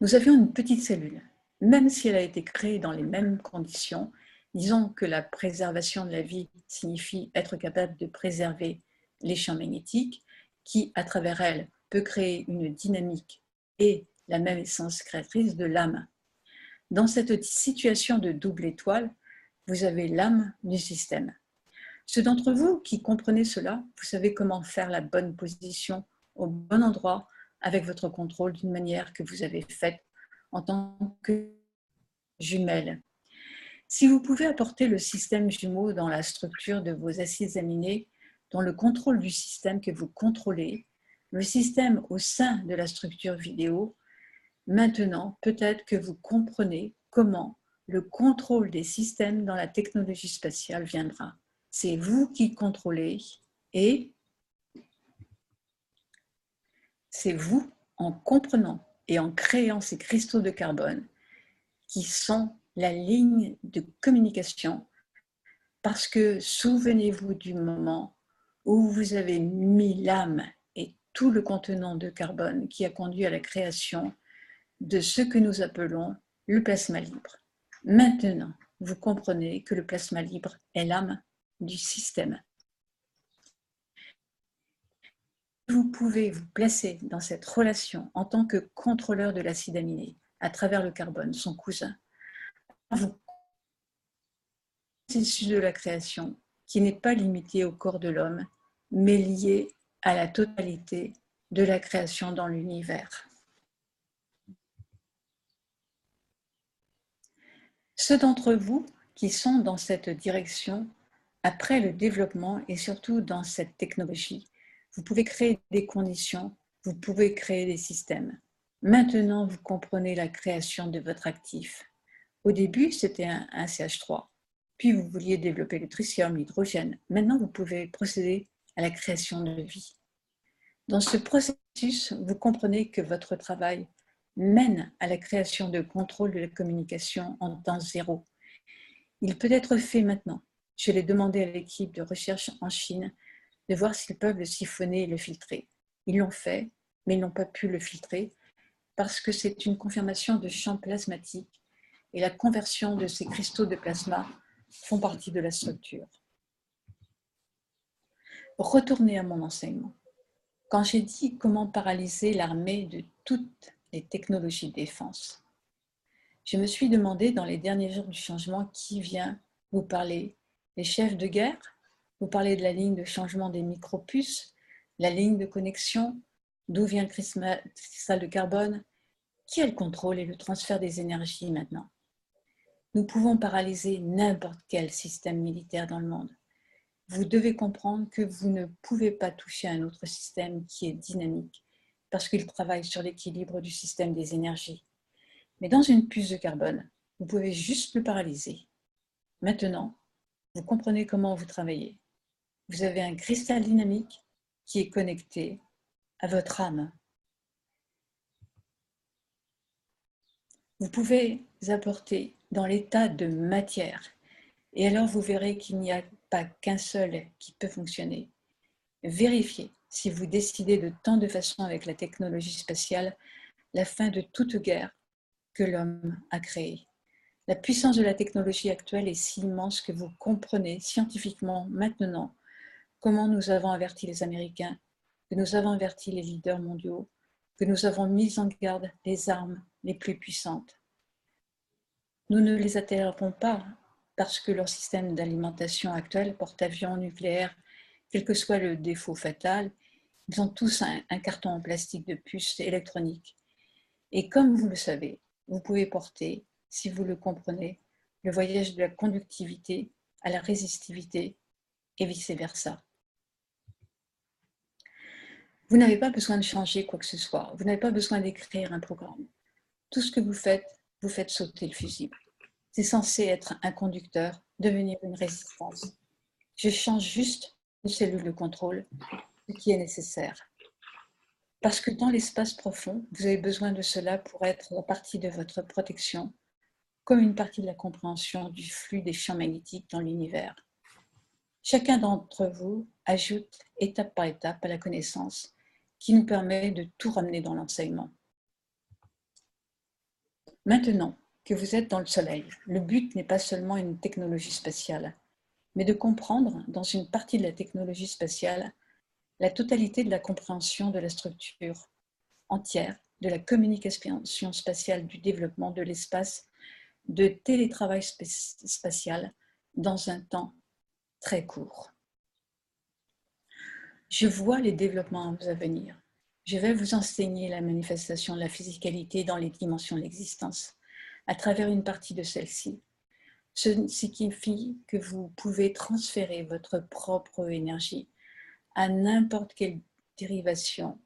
Nous avions une petite cellule. Même si elle a été créée dans les mêmes conditions, disons que la préservation de la vie signifie être capable de préserver les champs magnétiques, qui, à travers elle, peut créer une dynamique et la même essence créatrice de l'âme. Dans cette situation de double étoile, vous avez l'âme du système. Ceux d'entre vous qui comprenez cela, vous savez comment faire la bonne position au bon endroit avec votre contrôle d'une manière que vous avez faite en tant que jumelle. Si vous pouvez apporter le système jumeau dans la structure de vos acides aminés, dans le contrôle du système que vous contrôlez, le système au sein de la structure vidéo, maintenant peut-être que vous comprenez comment le contrôle des systèmes dans la technologie spatiale viendra. C'est vous qui contrôlez et c'est vous, en comprenant et en créant ces cristaux de carbone qui sont la ligne de communication, parce que souvenez-vous du moment où vous avez mis l'âme et tout le contenant de carbone qui a conduit à la création de ce que nous appelons le plasma libre. Maintenant, vous comprenez que le plasma libre est l'âme du système. Vous pouvez vous placer dans cette relation en tant que contrôleur de l'acide aminé à travers le carbone, son cousin. Vous processus de la création qui n'est pas limité au corps de l'homme, mais lié à la totalité de la création dans l'univers. Ceux d'entre vous qui sont dans cette direction, après le développement et surtout dans cette technologie, vous pouvez créer des conditions, vous pouvez créer des systèmes. Maintenant, vous comprenez la création de votre actif. Au début, c'était un CH3. Puis, vous vouliez développer le tritium, l'hydrogène. Maintenant, vous pouvez procéder à la création de vie. Dans ce processus, vous comprenez que votre travail mène à la création de contrôle de la communication en temps zéro. Il peut être fait maintenant. Je l'ai demandé à l'équipe de recherche en Chine de voir s'ils peuvent le siphonner et le filtrer. Ils l'ont fait, mais ils n'ont pas pu le filtrer parce que c'est une confirmation de champ plasmatique et la conversion de ces cristaux de plasma font partie de la structure. Retournez à mon enseignement. Quand j'ai dit comment paralyser l'armée de toutes les technologies de défense, je me suis demandé dans les derniers jours du changement qui vient vous parler. Les chefs de guerre, vous parlez de la ligne de changement des micropuces, la ligne de connexion, d'où vient le cristal de carbone, qui a le contrôle et le transfert des énergies maintenant. Nous pouvons paralyser n'importe quel système militaire dans le monde. Vous devez comprendre que vous ne pouvez pas toucher un autre système qui est dynamique parce qu'il travaille sur l'équilibre du système des énergies. Mais dans une puce de carbone, vous pouvez juste le paralyser. Maintenant, vous comprenez comment vous travaillez. Vous avez un cristal dynamique qui est connecté à votre âme. Vous pouvez apporter dans l'état de matière et alors vous verrez qu'il n'y a pas qu'un seul qui peut fonctionner. Vérifiez si vous décidez de tant de façon avec la technologie spatiale la fin de toute guerre que l'homme a créée. La puissance de la technologie actuelle est si immense que vous comprenez scientifiquement maintenant comment nous avons averti les Américains, que nous avons averti les leaders mondiaux, que nous avons mis en garde les armes les plus puissantes. Nous ne les atterrerons pas parce que leur système d'alimentation actuel, porte-avions, nucléaire, quel que soit le défaut fatal, ils ont tous un carton en plastique de puce électronique. Et comme vous le savez, vous pouvez porter, si vous le comprenez, le voyage de la conductivité à la résistivité et vice-versa. Vous n'avez pas besoin de changer quoi que ce soit. Vous n'avez pas besoin d'écrire un programme. Tout ce que vous faites sauter le fusible. C'est censé être un conducteur, devenir une résistance. Je change juste une cellule de contrôle, ce qui est nécessaire. Parce que dans l'espace profond, vous avez besoin de cela pour être la partie de votre protection, comme une partie de la compréhension du flux des champs magnétiques dans l'univers. Chacun d'entre vous ajoute étape par étape à la connaissance qui nous permet de tout ramener dans l'enseignement. Maintenant que vous êtes dans le soleil, le but n'est pas seulement une technologie spatiale, mais de comprendre dans une partie de la technologie spatiale la totalité de la compréhension de la structure entière, de la communication spatiale, du développement de l'espace, de télétravail spatial dans un temps très court. Je vois les développements à venir. Je vais vous enseigner la manifestation de la physicalité dans les dimensions de l'existence à travers une partie de celle-ci. Ce signifie que vous pouvez transférer votre propre énergie à n'importe quelle dérivation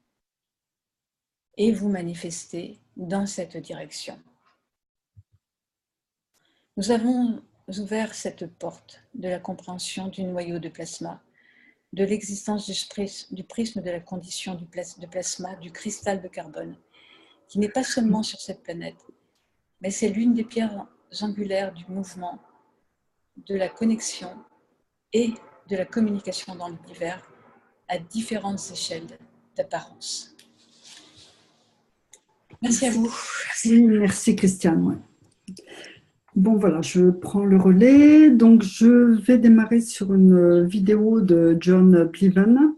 et vous manifester dans cette direction. Nous avons ouvert cette porte de la compréhension du noyau de plasma, de l'existence du prisme de la condition de plasma, du cristal de carbone, qui n'est pas seulement sur cette planète, mais c'est l'une des pierres angulaires du mouvement, de la connexion et de la communication dans l'univers à différentes échelles d'apparence. Merci à vous. Oui, merci Christiane. Ouais. Bon voilà, je prends le relais. Donc je vais démarrer sur une vidéo de John Bliven.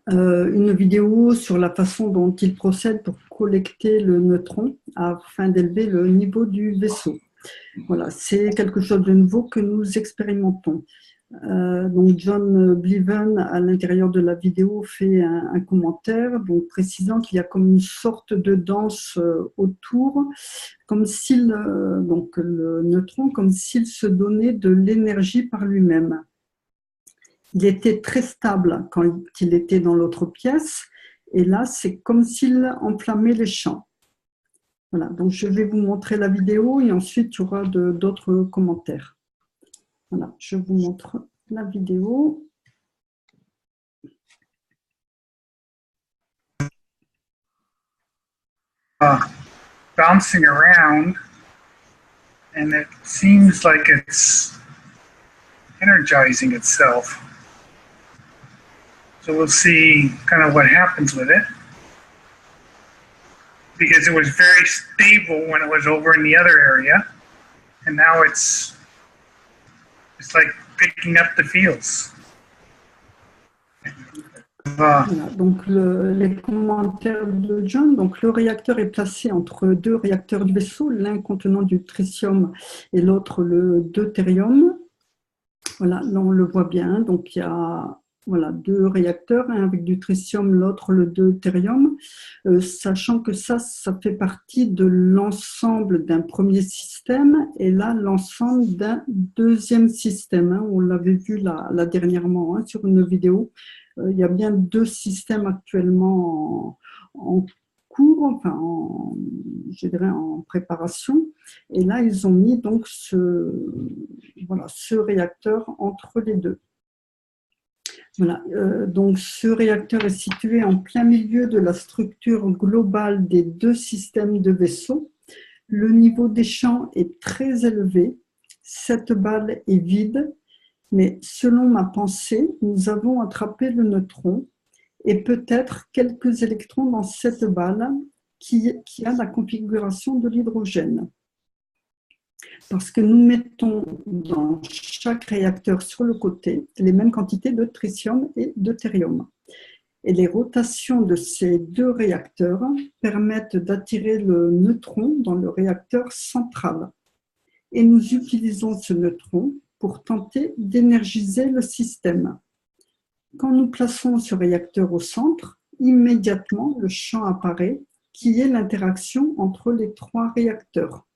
Une vidéo sur la façon dont il procède pour collecter le neutron afin d'élever le niveau du vaisseau. Voilà, c'est quelque chose de nouveau que nous expérimentons. Donc John Bliven, à l'intérieur de la vidéo, fait un commentaire donc précisant qu'il y a comme une sorte de danse autour, comme s'il, donc le neutron, comme s'il se donnait de l'énergie par lui-même. Il était très stable quand il était dans l'autre pièce, et là, c'est comme s'il enflammait les champs. Voilà, donc je vais vous montrer la vidéo et ensuite il y aura d'autres commentaires. Voilà, je vous montre la vidéo. Bouncing around, and it seems like it's energizing itself. So we'll see kind of what happens with it. Because it was very stable when it was over in the other area, and now it's like picking up the feels. Voilà, donc les commentaires de John. Donc le réacteur est placé entre deux réacteurs du vaisseau, l'un contenant du tritium et l'autre le deutérium. Voilà, là on le voit bien. Donc il y a voilà, deux réacteurs, un avec du tritium, l'autre le deutérium, sachant que ça fait partie de l'ensemble d'un premier système et là l'ensemble d'un deuxième système. Hein, on l'avait vu là dernièrement hein, sur une vidéo. Il y a bien deux systèmes actuellement en cours, enfin je dirais en préparation. Et là, ils ont mis donc ce réacteur entre les deux. Voilà, donc ce réacteur est situé en plein milieu de la structure globale des deux systèmes de vaisseau. Le niveau des champs est très élevé. Cette balle est vide. Mais selon ma pensée, nous avons attrapé le neutron et peut-être quelques électrons dans cette balle qui a la configuration de l'hydrogène. Parce que nous mettons dans chaque réacteur sur le côté les mêmes quantités de tritium et deutérium. Et les rotations de ces deux réacteurs permettent d'attirer le neutron dans le réacteur central. Et nous utilisons ce neutron pour tenter d'énergiser le système. Quand nous plaçons ce réacteur au centre, immédiatement le champ apparaît, qui est l'interaction entre les trois réacteurs.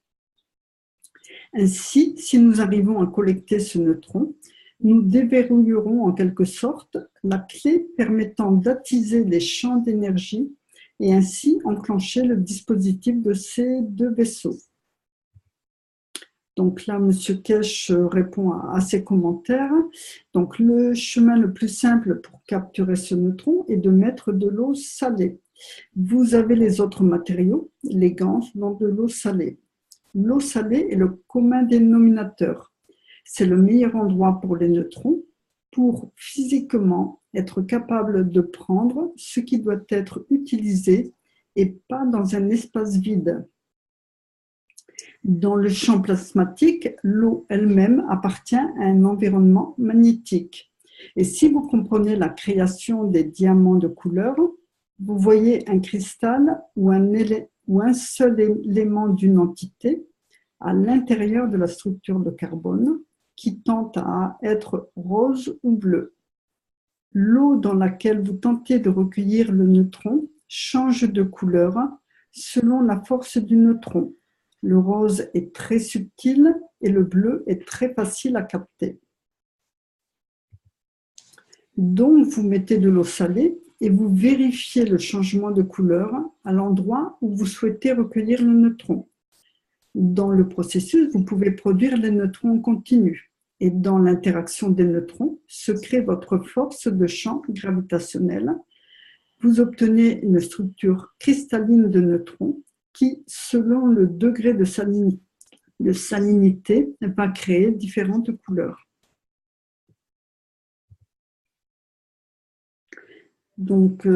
Ainsi, si nous arrivons à collecter ce neutron, nous déverrouillerons en quelque sorte la clé permettant d'attiser les champs d'énergie et ainsi enclencher le dispositif de ces deux vaisseaux. Donc là, M. Kesh répond à ces commentaires. Donc le chemin le plus simple pour capturer ce neutron est de mettre de l'eau salée. Vous avez les autres matériaux, les gants dans de l'eau salée. L'eau salée est le commun dénominateur. C'est le meilleur endroit pour les neutrons pour physiquement être capable de prendre ce qui doit être utilisé et pas dans un espace vide. Dans le champ plasmatique, l'eau elle-même appartient à un environnement magnétique. Et si vous comprenez la création des diamants de couleur, vous voyez un cristal ou un seul élément d'une entité à l'intérieur de la structure de carbone qui tente à être rose ou bleu. L'eau dans laquelle vous tentez de recueillir le neutron change de couleur selon la force du neutron. Le rose est très subtil et le bleu est très facile à capter. Donc, vous mettez de l'eau salée et vous vérifiez le changement de couleur à l'endroit où vous souhaitez recueillir le neutron. Dans le processus, vous pouvez produire les neutrons en continu. Et dans l'interaction des neutrons se crée votre force de champ gravitationnel. Vous obtenez une structure cristalline de neutrons qui, selon le degré de salinité, va créer différentes couleurs. Donc,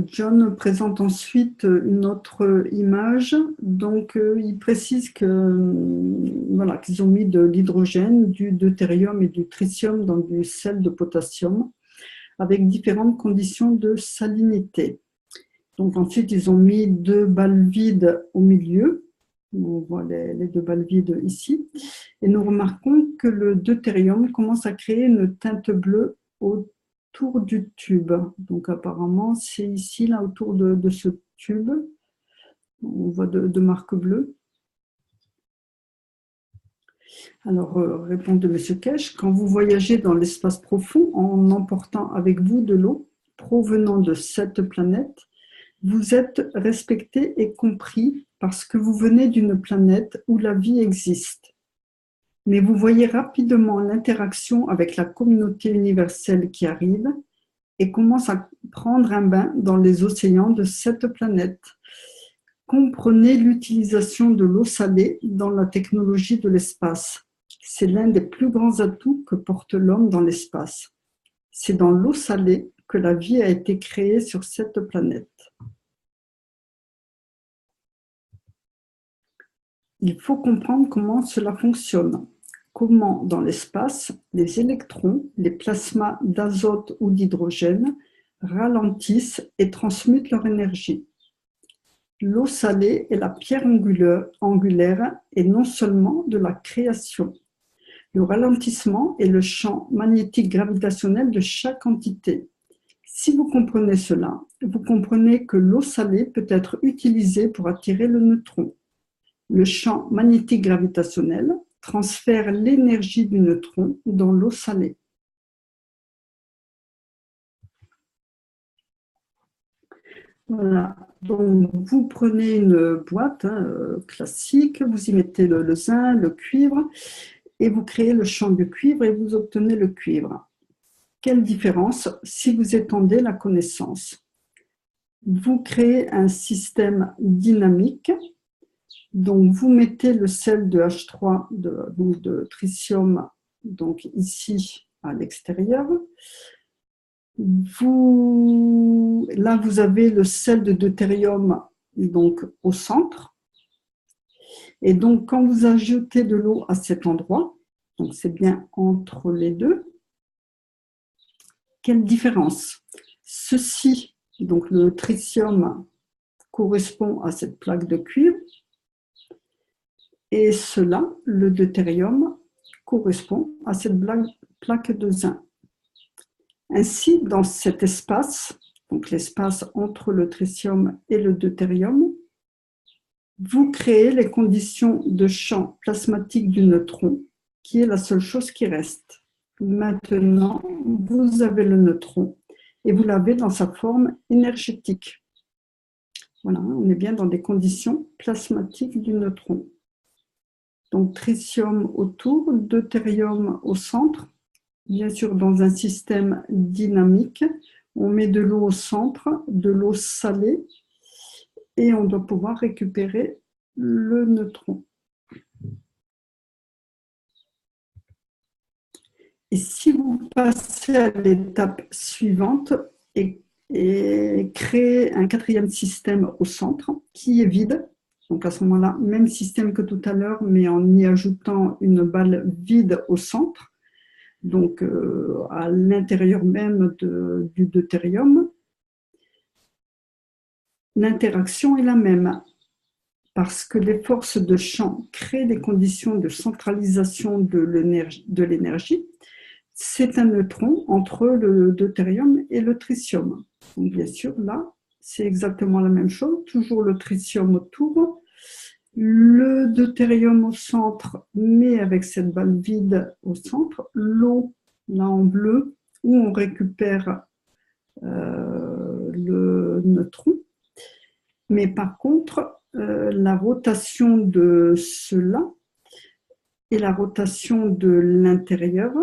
John présente ensuite une autre image. Donc, il précise voilà, qu'ils ont mis de l'hydrogène, du deutérium et du tritium dans du sel de potassium avec différentes conditions de salinité. Donc, ensuite, ils ont mis deux balles vides au milieu On voit les deux balles vides ici. Et nous remarquons que le deutérium commence à créer une teinte bleue autour du tube. Donc apparemment, c'est ici, là, autour de ce tube. On voit de marques bleues. Alors, réponse de M. Kesh, quand vous voyagez dans l'espace profond en emportant avec vous de l'eau provenant de cette planète, vous êtes respecté et compris parce que vous venez d'une planète où la vie existe. Mais vous voyez rapidement l'interaction avec la communauté universelle qui arrive et commence à prendre un bain dans les océans de cette planète. Comprenez l'utilisation de l'eau salée dans la technologie de l'espace. C'est l'un des plus grands atouts que porte l'homme dans l'espace. C'est dans l'eau salée que la vie a été créée sur cette planète. Il faut comprendre comment cela fonctionne. Comment, dans l'espace, les électrons, les plasmas d'azote ou d'hydrogène ralentissent et transmutent leur énergie. L'eau salée est la pierre angulaire et non seulement de la création. Le ralentissement est le champ magnétique gravitationnel de chaque entité. Si vous comprenez cela, vous comprenez que l'eau salée peut être utilisée pour attirer le neutron. Le champ magnétique gravitationnel transfère l'énergie du neutron dans l'eau salée. Voilà, donc vous prenez une boîte classique, vous y mettez le zinc, le cuivre, et vous créez le champ de cuivre et vous obtenez le cuivre. Quelle différence si vous étendez la connaissance? Vous créez un système dynamique, donc vous mettez le sel de H3, de tritium, donc ici à l'extérieur. Là, vous avez le sel de deutérium donc, au centre. Et donc, quand vous ajoutez de l'eau à cet endroit, donc c'est bien entre les deux, quelle différence? Ceci, donc le tritium, correspond à cette plaque de cuivre. Et cela, le deutérium, correspond à cette plaque de zinc. Ainsi, dans cet espace, donc l'espace entre le tritium et le deutérium, vous créez les conditions de champ plasmatique du neutron, qui est la seule chose qui reste. Maintenant, vous avez le neutron et vous l'avez dans sa forme énergétique. Voilà, on est bien dans des conditions plasmatiques du neutron. Donc, tritium autour, deutérium au centre. Bien sûr, dans un système dynamique, on met de l'eau au centre, de l'eau salée, et on doit pouvoir récupérer le neutron. Et si vous passez à l'étape suivante et créez un quatrième système au centre qui est vide, donc à ce moment-là, même système que tout à l'heure, mais en y ajoutant une balle vide au centre, donc à l'intérieur même du deutérium, l'interaction est la même, parce que les forces de champ créent des conditions de centralisation de l'énergie. C'est un neutron entre le deutérium et le tritium. Donc bien sûr, là, c'est exactement la même chose, toujours le tritium autour, le deutérium au centre, mais avec cette balle vide au centre, l'eau, là en bleu, où on récupère le neutron. Mais par contre, la rotation de cela et la rotation de l'intérieur,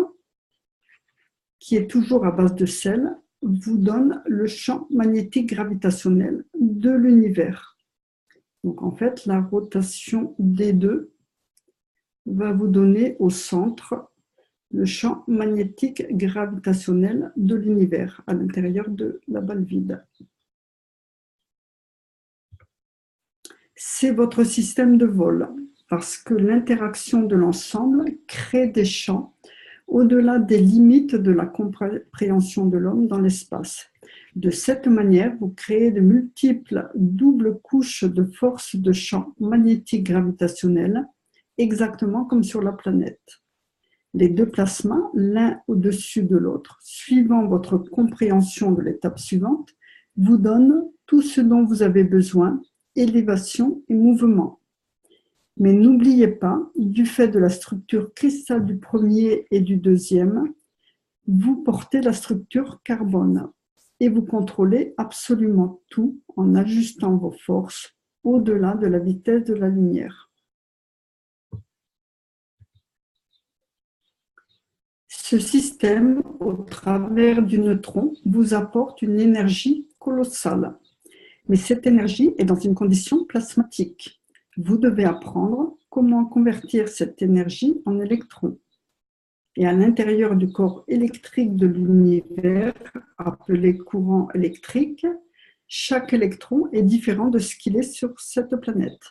qui est toujours à base de sel, vous donne le champ magnétique gravitationnel de l'univers. Donc en fait, la rotation des deux va vous donner au centre le champ magnétique gravitationnel de l'univers à l'intérieur de la balle vide. C'est votre système de vol, parce que l'interaction de l'ensemble crée des champs au-delà des limites de la compréhension de l'homme dans l'espace. De cette manière, vous créez de multiples doubles couches de force de champ magnétique gravitationnel, exactement comme sur la planète. Les deux plasmas, l'un au-dessus de l'autre, suivant votre compréhension de l'étape suivante, vous donnent tout ce dont vous avez besoin, élévation et mouvement. Mais n'oubliez pas, du fait de la structure cristal du premier et du deuxième, vous portez la structure carbone et vous contrôlez absolument tout en ajustant vos forces au-delà de la vitesse de la lumière. Ce système, au travers du neutron, vous apporte une énergie colossale. Mais cette énergie est dans une condition plasmatique. Vous devez apprendre comment convertir cette énergie en électrons. Et à l'intérieur du corps électrique de l'univers, appelé courant électrique, chaque électron est différent de ce qu'il est sur cette planète.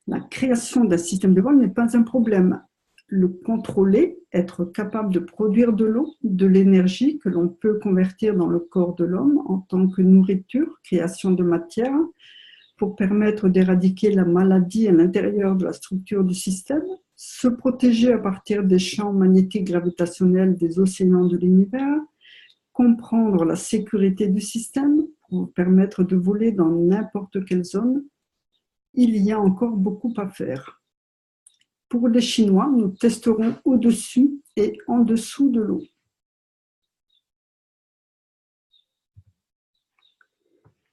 La création d'un système de vol n'est pas un problème. Le contrôler, être capable de produire de l'eau, de l'énergie que l'on peut convertir dans le corps de l'homme en tant que nourriture, création de matière, pour permettre d'éradiquer la maladie à l'intérieur de la structure du système, se protéger à partir des champs magnétiques gravitationnels des océans de l'univers, comprendre la sécurité du système pour vous permettre de voler dans n'importe quelle zone. Il y a encore beaucoup à faire. Pour les Chinois, nous testerons au-dessus et en dessous de l'eau.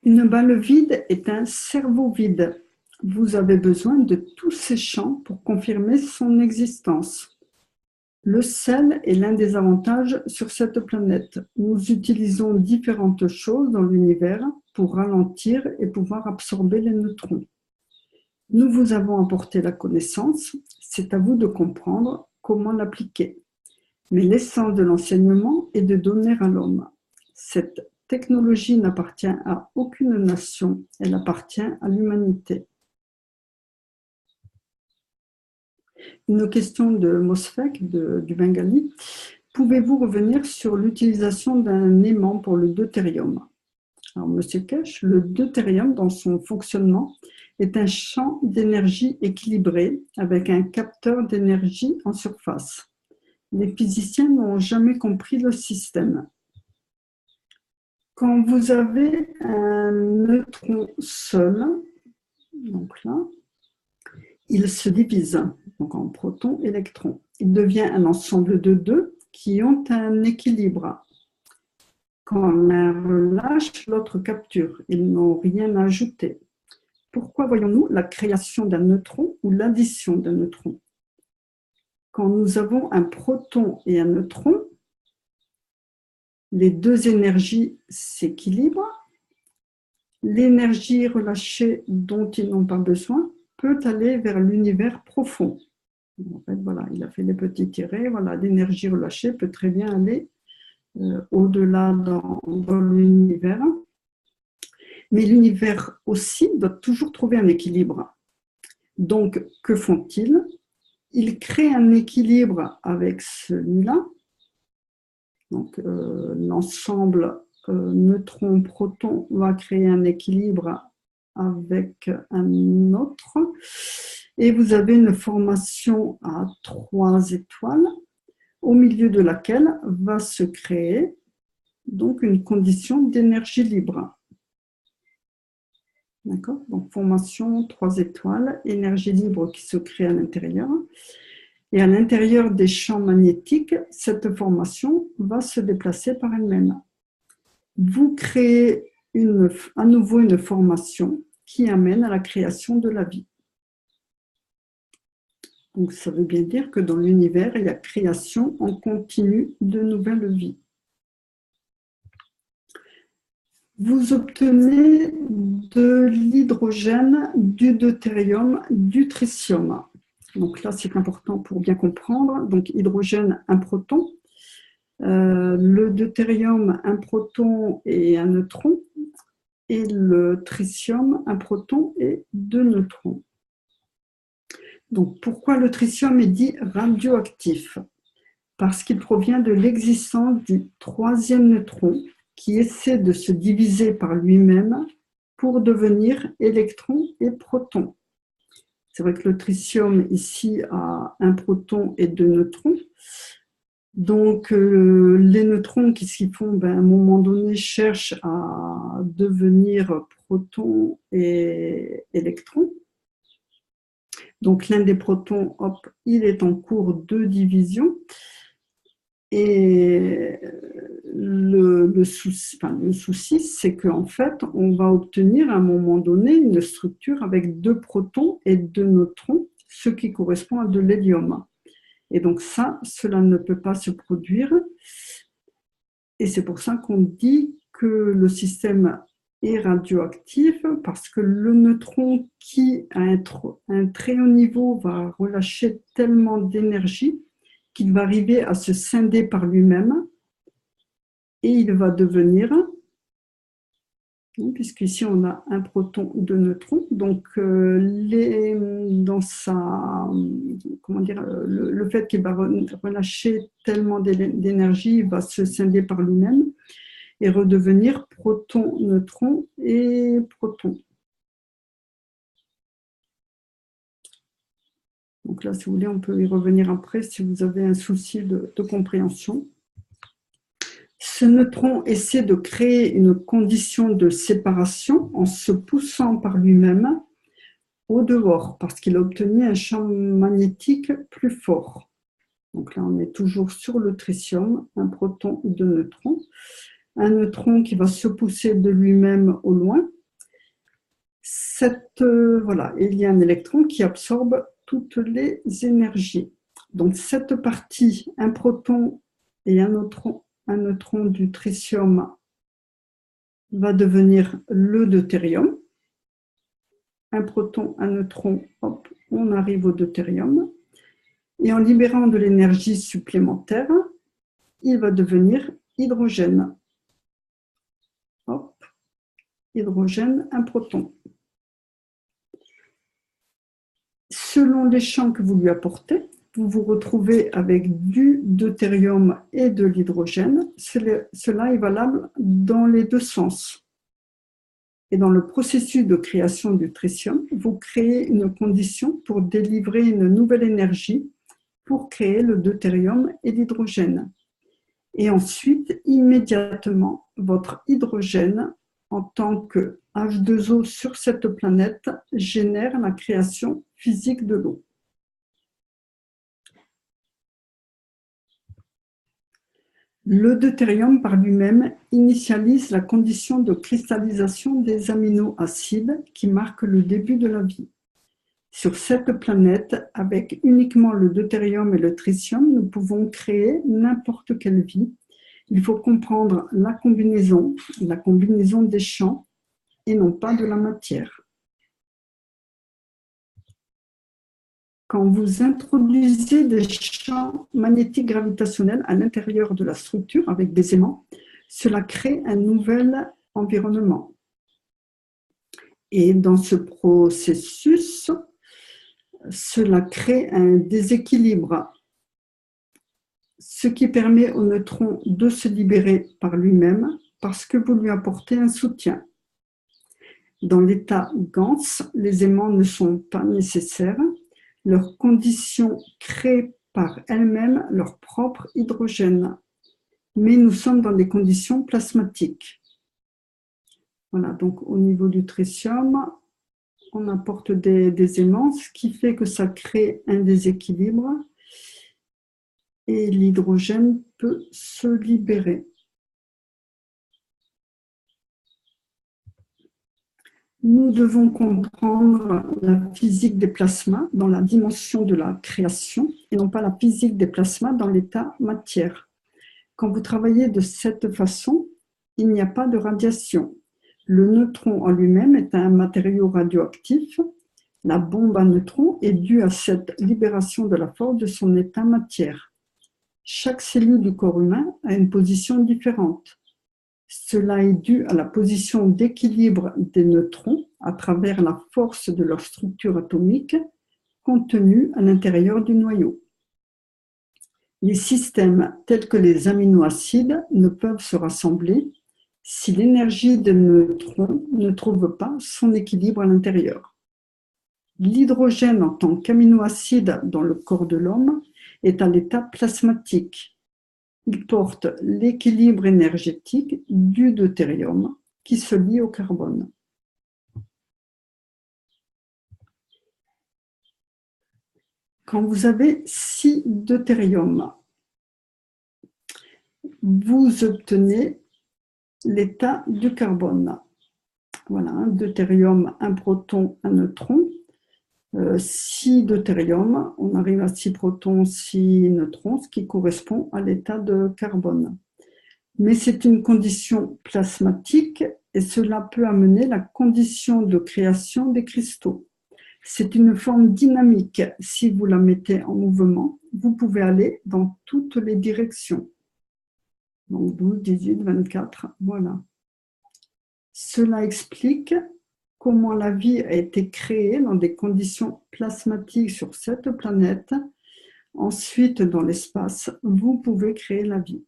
Une balle vide est un cerveau vide. Vous avez besoin de tous ces champs pour confirmer son existence. Le sel est l'un des avantages sur cette planète. Nous utilisons différentes choses dans l'univers pour ralentir et pouvoir absorber les neutrons. Nous vous avons apporté la connaissance, c'est à vous de comprendre comment l'appliquer. Mais l'essence de l'enseignement est de donner à l'homme. Cette technologie n'appartient à aucune nation, elle appartient à l'humanité. Une question de Mosfek du Bengali. Pouvez-vous revenir sur l'utilisation d'un aimant pour le deutérium? Alors, Monsieur Kesh, le deutérium, dans son fonctionnement, est un champ d'énergie équilibré avec un capteur d'énergie en surface. Les physiciens n'ont jamais compris le système. Quand vous avez un neutron seul, donc là, il se divise donc en protons, électrons. Il devient un ensemble de deux qui ont un équilibre. Quand l'un relâche, l'autre capture. Ils n'ont rien à ajouter. Pourquoi voyons-nous la création d'un neutron ou l'addition d'un neutron? Quand nous avons un proton et un neutron, les deux énergies s'équilibrent. L'énergie relâchée dont ils n'ont pas besoin peut aller vers l'univers profond. En fait, voilà, il a fait les petits tirets. Voilà, l'énergie relâchée peut très bien aller au-delà dans l'univers. Mais l'univers aussi doit toujours trouver un équilibre. Donc, que font-ils? Ils créent un équilibre avec celui-là. Donc, l'ensemble neutron-proton va créer un équilibre avec un autre. Et vous avez une formation à 3 étoiles, au milieu de laquelle va se créer donc une condition d'énergie libre. D'accord? Donc, formation 3 étoiles, énergie libre qui se crée à l'intérieur. Et à l'intérieur des champs magnétiques, cette formation va se déplacer par elle-même. Vous créez à nouveau une formation qui amène à la création de la vie. Donc, ça veut bien dire que dans l'univers, il y a création en continu de nouvelles vies. Vous obtenez de l'hydrogène, du deutérium, du tritium. Donc là, c'est important pour bien comprendre. Donc, hydrogène, un proton. Le deutérium, un proton et un neutron. Et le tritium, un proton et 2 neutrons. Donc, pourquoi le tritium est dit radioactif? Parce qu'il provient de l'existence du 3e neutron qui essaie de se diviser par lui-même pour devenir électron et proton. C'est vrai que le tritium ici a un proton et deux neutrons. Donc les neutrons, qu'est-ce qu'ils font? À un moment donné, cherchent à devenir proton et électron. Donc l'un des protons, hop, il est en cours de division. Et le souci, c'est qu'en fait, on va obtenir à un moment donné une structure avec deux protons et deux neutrons, ce qui correspond à de l'hélium. Et donc cela ne peut pas se produire. Et c'est pour ça qu'on dit que le système est radioactif, parce que le neutron qui, à un très haut niveau, va relâcher tellement d'énergie qu'il va arriver à se scinder par lui-même et il va devenir, puisqu'ici on a un proton, deux neutrons, donc dans le fait qu'il va relâcher tellement d'énergie, il va se scinder par lui-même et redevenir proton, neutron et proton. Donc là, si vous voulez, on peut y revenir après si vous avez un souci de compréhension. Ce neutron essaie de créer une condition de séparation en se poussant par lui-même au dehors, parce qu'il a obtenu un champ magnétique plus fort. Donc là, on est toujours sur le tritium, un proton, deux neutrons. Un neutron qui va se pousser de lui-même au loin. Voilà, il y a un électron qui absorbe toutes les énergies. Donc cette partie, un proton et un neutron du tritium va devenir le deutérium. Un proton, un neutron, hop, on arrive au deutérium. Et en libérant de l'énergie supplémentaire, il va devenir hydrogène. Hop, hydrogène, un proton. Selon les champs que vous lui apportez, vous vous retrouvez avec du deutérium et de l'hydrogène. Cela est valable dans les deux sens. Et dans le processus de création du tritium, vous créez une condition pour délivrer une nouvelle énergie pour créer le deutérium et l'hydrogène. Et ensuite, immédiatement, votre hydrogène, en tant que H2O sur cette planète, génère la création physique de l'eau. Le deutérium par lui-même initialise la condition de cristallisation des aminoacides qui marquent le début de la vie. Sur cette planète, avec uniquement le deutérium et le tritium, nous pouvons créer n'importe quelle vie. Il faut comprendre la combinaison des champs et non pas de la matière. Quand vous introduisez des champs magnétiques gravitationnels à l'intérieur de la structure avec des aimants, cela crée un nouvel environnement. Et dans ce processus, cela crée un déséquilibre, ce qui permet au neutron de se libérer par lui-même parce que vous lui apportez un soutien. Dans l'état GANS, les aimants ne sont pas nécessaires. Leurs conditions créent par elles-mêmes leur propre hydrogène. Mais nous sommes dans des conditions plasmatiques. Voilà, donc au niveau du tritium, on apporte des aimants, ce qui fait que ça crée un déséquilibre et l'hydrogène peut se libérer. Nous devons comprendre la physique des plasmas dans la dimension de la création et non pas la physique des plasmas dans l'état matière. Quand vous travaillez de cette façon, il n'y a pas de radiation. Le neutron en lui-même est un matériau radioactif. La bombe à neutrons est due à cette libération de la force de son état matière. Chaque cellule du corps humain a une position différente. Cela est dû à la position d'équilibre des neutrons à travers la force de leur structure atomique contenue à l'intérieur du noyau. Les systèmes tels que les aminoacides ne peuvent se rassembler si l'énergie des neutrons ne trouve pas son équilibre à l'intérieur. L'hydrogène en tant qu'aminoacide dans le corps de l'homme est à l'état plasmatique. Il porte l'équilibre énergétique du deutérium qui se lie au carbone. Quand vous avez 6 deutérium, vous obtenez l'état du carbone. Voilà, un deutérium, un proton, un neutron. 6 deutérium, on arrive à 6 protons, 6 neutrons, ce qui correspond à l'état de carbone. Mais c'est une condition plasmatique et cela peut amener la condition de création des cristaux. C'est une forme dynamique. Si vous la mettez en mouvement, vous pouvez aller dans toutes les directions. Donc 12, 18, 24, voilà. Cela explique comment la vie a été créée dans des conditions plasmatiques sur cette planète. Ensuite, dans l'espace, vous pouvez créer la vie.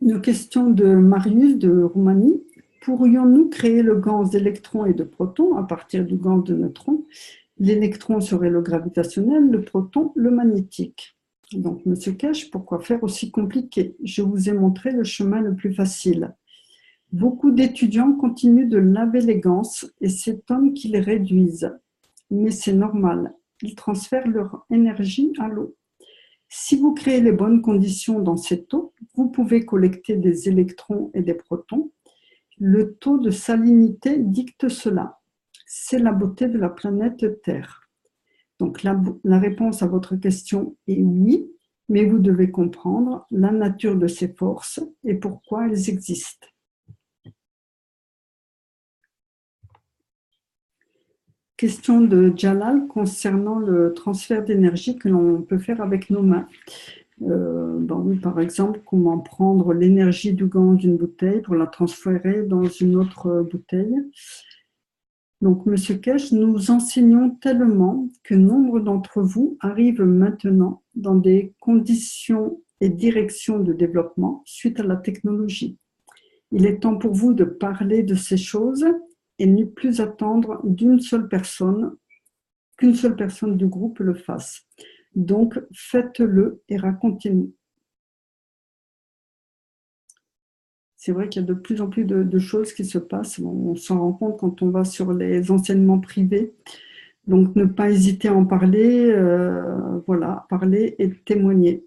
Une question de Marius de Roumanie. Pourrions-nous créer le gaz d'électrons et de protons à partir du gaz de neutrons? L'électron serait le gravitationnel, le proton le magnétique. Donc, Monsieur Kesh, pourquoi faire aussi compliqué? Je vous ai montré le chemin le plus facile. Beaucoup d'étudiants continuent de laver les ganses et s'étonnent qu'ils réduisent. Mais c'est normal, ils transfèrent leur énergie à l'eau. Si vous créez les bonnes conditions dans cette eau, vous pouvez collecter des électrons et des protons. Le taux de salinité dicte cela. C'est la beauté de la planète Terre. Donc la réponse à votre question est oui, mais vous devez comprendre la nature de ces forces et pourquoi elles existent. Question de Jalal concernant le transfert d'énergie que l'on peut faire avec nos mains. Par exemple, comment prendre l'énergie du gant d'une bouteille pour la transférer dans une autre bouteille. Donc, Monsieur Kesh, nous enseignons tellement que nombre d'entre vous arrivent maintenant dans des conditions et directions de développement suite à la technologie. Il est temps pour vous de parler de ces choses et ne plus attendre qu'une seule personne du groupe le fasse. Donc, faites-le et racontez-nous. C'est vrai qu'il y a de plus en plus de choses qui se passent. On s'en rend compte quand on va sur les enseignements privés. Donc, ne pas hésiter à en parler, parler et témoigner.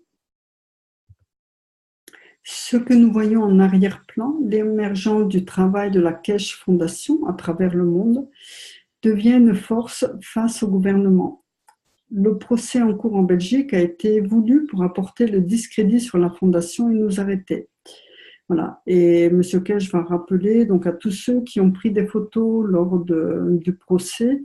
Ce que nous voyons en arrière-plan, l'émergence du travail de la Kesh Foundation à travers le monde, devient une force face au gouvernement. Le procès en cours en Belgique a été voulu pour apporter le discrédit sur la fondation et nous arrêter. Voilà. Et M. Kesh va rappeler donc à tous ceux qui ont pris des photos lors du procès,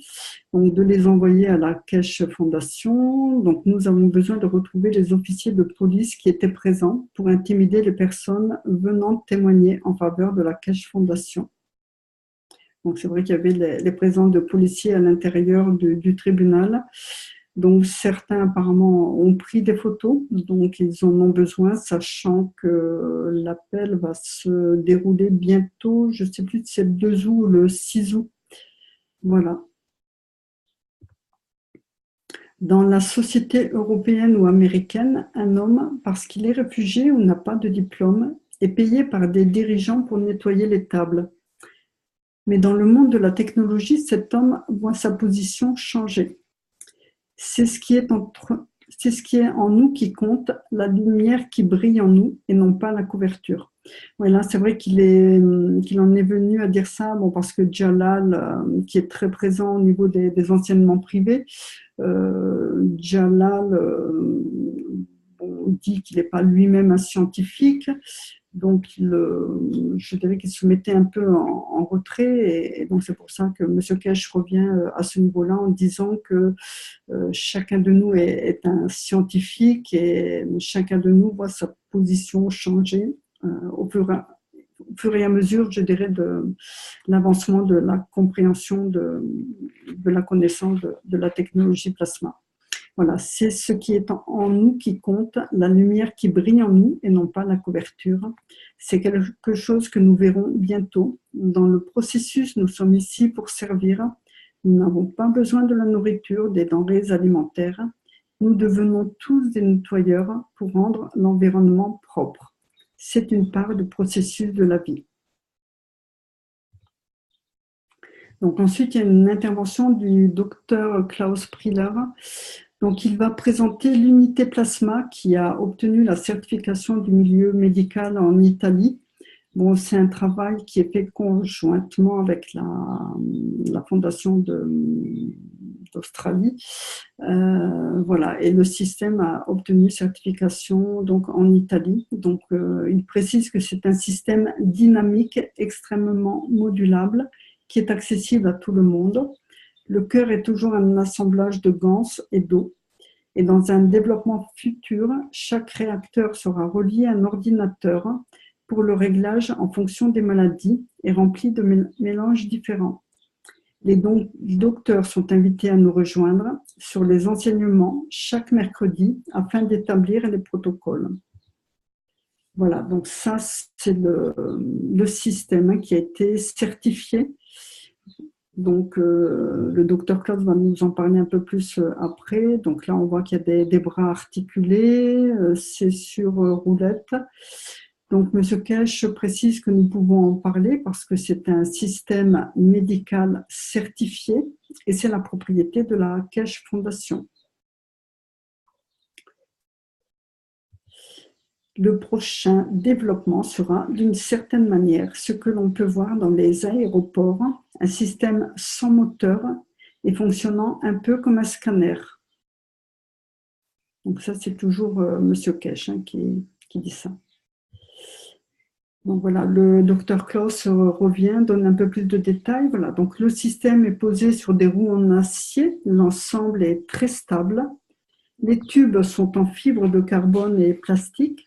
donc de les envoyer à la Kesh Foundation. Donc nous avons besoin de retrouver les officiers de police qui étaient présents pour intimider les personnes venant témoigner en faveur de la Kesh Foundation. Donc c'est vrai qu'il y avait les présences de policiers à l'intérieur du tribunal. Donc certains apparemment ont pris des photos, donc ils en ont besoin, sachant que l'appel va se dérouler bientôt, je ne sais plus si c'est le 2 août ou le 6 août. Voilà. Dans la société européenne ou américaine, un homme, parce qu'il est réfugié ou n'a pas de diplôme, est payé par des dirigeants pour nettoyer les tables. Mais dans le monde de la technologie, cet homme voit sa position changer. C'est ce qui est en nous qui compte, la lumière qui brille en nous et non pas la couverture. Voilà, c'est vrai qu'il en est venu à dire ça, parce que Jalal, qui est très présent au niveau des enseignements privés, Jalal dit qu'il n'est pas lui-même un scientifique. Donc, je dirais qu'il se mettait un peu en retrait et donc c'est pour ça que M. Kesh revient à ce niveau-là en disant que chacun de nous est un scientifique et chacun de nous voit sa position changer au fur et à mesure, je dirais, de l'avancement de la compréhension de la connaissance de la technologie plasma. Voilà, c'est ce qui est en nous qui compte, la lumière qui brille en nous et non pas la couverture. C'est quelque chose que nous verrons bientôt. Dans le processus, nous sommes ici pour servir. Nous n'avons pas besoin de la nourriture, des denrées alimentaires. Nous devenons tous des nettoyeurs pour rendre l'environnement propre. C'est une part du processus de la vie. Donc ensuite, il y a une intervention du docteur Klaus Priller. Donc, il va présenter l'unité plasma qui a obtenu la certification du milieu médical en Italie. Bon, c'est un travail qui est fait conjointement avec la Fondation d'Australie. Voilà, et le système a obtenu certification donc, en Italie. Donc, il précise que c'est un système dynamique extrêmement modulable qui est accessible à tout le monde. Le cœur est toujours un assemblage de ganses et d'eau. Et dans un développement futur, chaque réacteur sera relié à un ordinateur pour le réglage en fonction des maladies et rempli de mélanges différents. Les docteurs sont invités à nous rejoindre sur les enseignements chaque mercredi afin d'établir les protocoles. Voilà, donc ça, c'est le système qui a été certifié. Donc, le docteur Klaus va nous en parler un peu plus après. Donc là, on voit qu'il y a des bras articulés, c'est sur roulette. Donc, M. Kesch précise que nous pouvons en parler parce que c'est un système médical certifié et c'est la propriété de la Kesch Foundation. Le prochain développement sera d'une certaine manière ce que l'on peut voir dans les aéroports, un système sans moteur et fonctionnant un peu comme un scanner. Donc ça, c'est toujours M. Kesch qui dit ça. Donc voilà, le docteur Klaus revient, donne un peu plus de détails. Voilà, donc le système est posé sur des roues en acier, l'ensemble est très stable. Les tubes sont en fibre de carbone et plastique.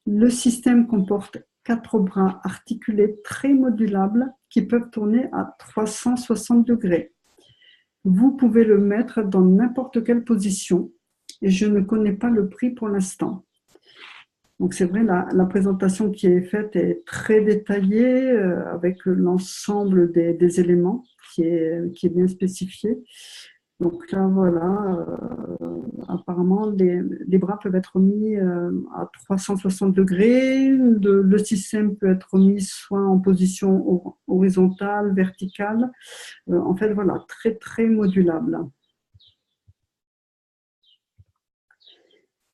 Le système comporte 4 bras articulés très modulables qui peuvent tourner à 360 degrés. Vous pouvez le mettre dans n'importe quelle position et je ne connais pas le prix pour l'instant. Donc c'est vrai, la présentation qui est faite est très détaillée avec l'ensemble des éléments qui est bien spécifié. Donc là, voilà, apparemment, les bras peuvent être mis à 360 degrés. Le système peut être mis soit en position horizontale, verticale. En fait, voilà, très, très modulable.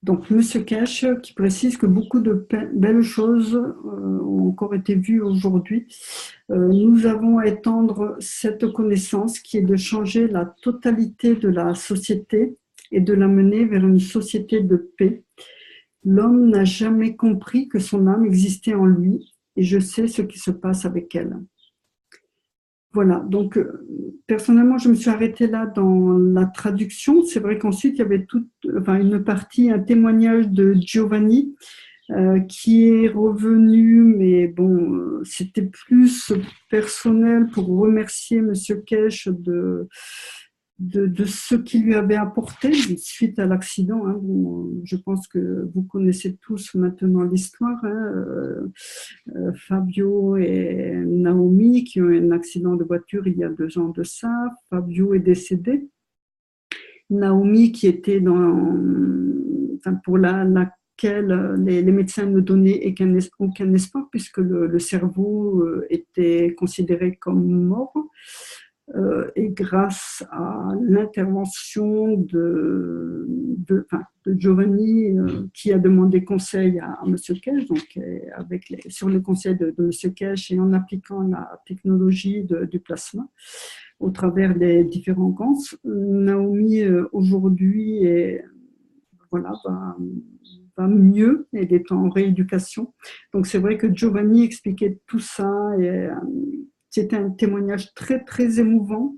Donc, M. Kesch qui précise que beaucoup de belles choses ont encore été vues aujourd'hui. Nous avons à étendre cette connaissance qui est de changer la totalité de la société et de l'amener vers une société de paix. L'homme n'a jamais compris que son âme existait en lui et je sais ce qui se passe avec elle. Voilà, donc personnellement, je me suis arrêtée là dans la traduction. C'est vrai qu'ensuite, il y avait une partie, un témoignage de Giovanni qui est revenu, mais bon, c'était plus personnel pour remercier M. Kesch de ce qu'il lui avait apporté suite à l'accident. Hein. Je pense que vous connaissez tous maintenant l'histoire. Hein. Fabio et Naomi qui ont eu un accident de voiture il y a 2 ans de ça. Fabio est décédé. Naomi qui était pour laquelle les médecins ne donnaient aucun espoir puisque le cerveau était considéré comme mort. Et grâce à l'intervention de Giovanni qui a demandé conseil à M. Kesch, donc sur le conseil de M. Kesch et en appliquant la technologie du plasma au travers des différents gants, Naomi aujourd'hui va mieux, elle est en rééducation. Donc c'est vrai que Giovanni expliquait tout ça et c'était un témoignage très, très émouvant.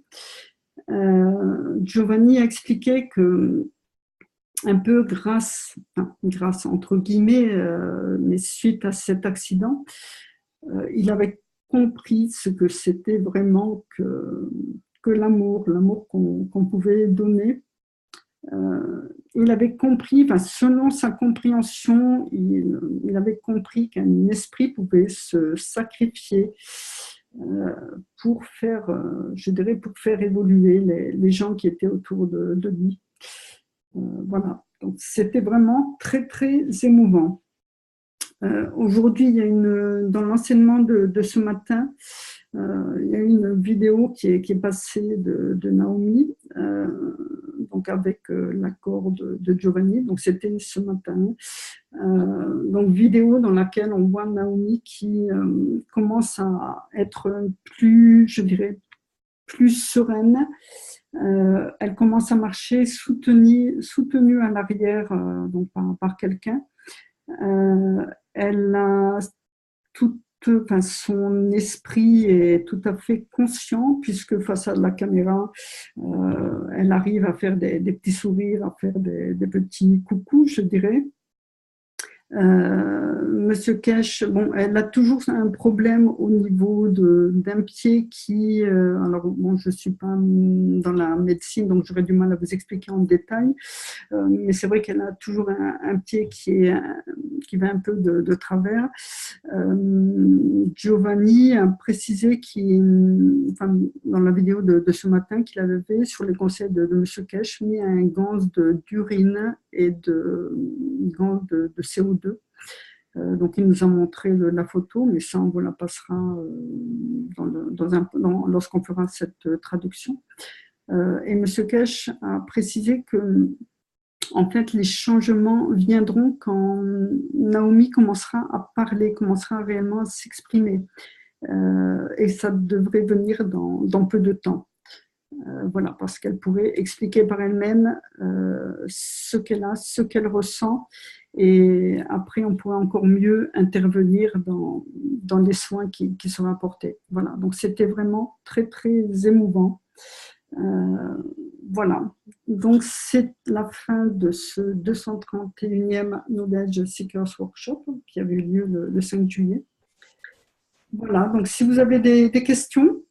Giovanni a expliqué que, un peu grâce entre guillemets, mais suite à cet accident, il avait compris ce que c'était vraiment que l'amour qu'on pouvait donner il avait compris, enfin, selon sa compréhension, il avait compris qu'un esprit pouvait se sacrifier pour faire, je dirais, pour faire évoluer les gens qui étaient autour de lui. Voilà, donc c'était vraiment très, très émouvant. Aujourd'hui, il y a dans l'enseignement de ce matin, il y a une vidéo qui est passée de Naomi, donc avec l'accord de Giovanni, donc c'était ce matin. Donc vidéo dans laquelle on voit Naomi qui commence à être plus, je dirais, plus sereine. Elle commence à marcher soutenue à l'arrière donc par quelqu'un. Elle a enfin, son esprit est tout à fait conscient puisque face à la caméra, elle arrive à faire des petits sourires, à faire des petits coucous, je dirais. Monsieur Kesh, bon, elle a toujours un problème au niveau d'un pied qui, alors bon, je suis pas dans la médecine, donc j'aurais du mal à vous expliquer en détail, mais c'est vrai qu'elle a toujours un pied qui va un peu de travers. Giovanni a précisé enfin, dans la vidéo de ce matin qu'il avait, sur les conseils de Monsieur Kesh, mis un gant d'urine et gants de CO2. Donc il nous a montré la photo, mais ça on vous la passera lorsqu'on fera cette traduction. Et Monsieur Kesh a précisé que en fait, les changements viendront quand Naomi commencera à parler, commencera réellement à s'exprimer. Et ça devrait venir dans peu de temps. Voilà, parce qu'elle pourrait expliquer par elle-même ce qu'elle a, ce qu'elle ressent. Et après, on pourrait encore mieux intervenir dans les soins qui seront apportés. Voilà, donc c'était vraiment très, très émouvant. Voilà, donc c'est la fin de ce 231e Knowledge Seekers Workshop qui avait eu lieu le 5 juillet. Voilà, donc si vous avez des questions,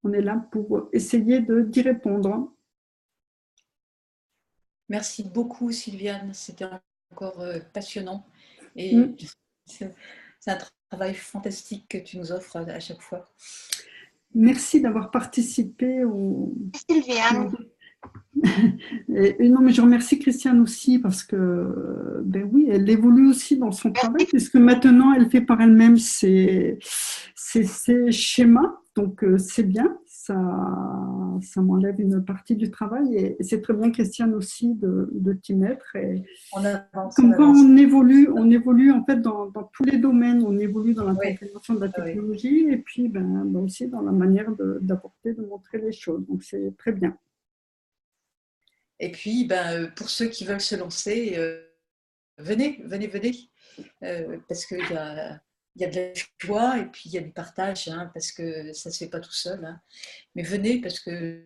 on est là pour essayer d'y répondre. Merci beaucoup Sylviane, c'était encore passionnant et c'est un travail fantastique que tu nous offres à chaque fois. Merci d'avoir participé au... Sylviane. Et non, mais je remercie Christiane aussi parce que, ben oui, elle évolue aussi dans son travail puisque maintenant elle fait par elle-même ses schémas, donc c'est bien, ça m'enlève une partie du travail et c'est très bien Christiane aussi de t'y mettre. Et comme quand on évolue en fait dans tous les domaines, on évolue dans la compréhension de la technologie et puis ben aussi dans la manière d'apporter, de montrer les choses, donc c'est très bien. Et puis, pour ceux qui veulent se lancer, venez, parce qu'il y a de la joie et puis il y a du partage, hein, parce que ça ne se fait pas tout seul. Hein. Mais venez parce que,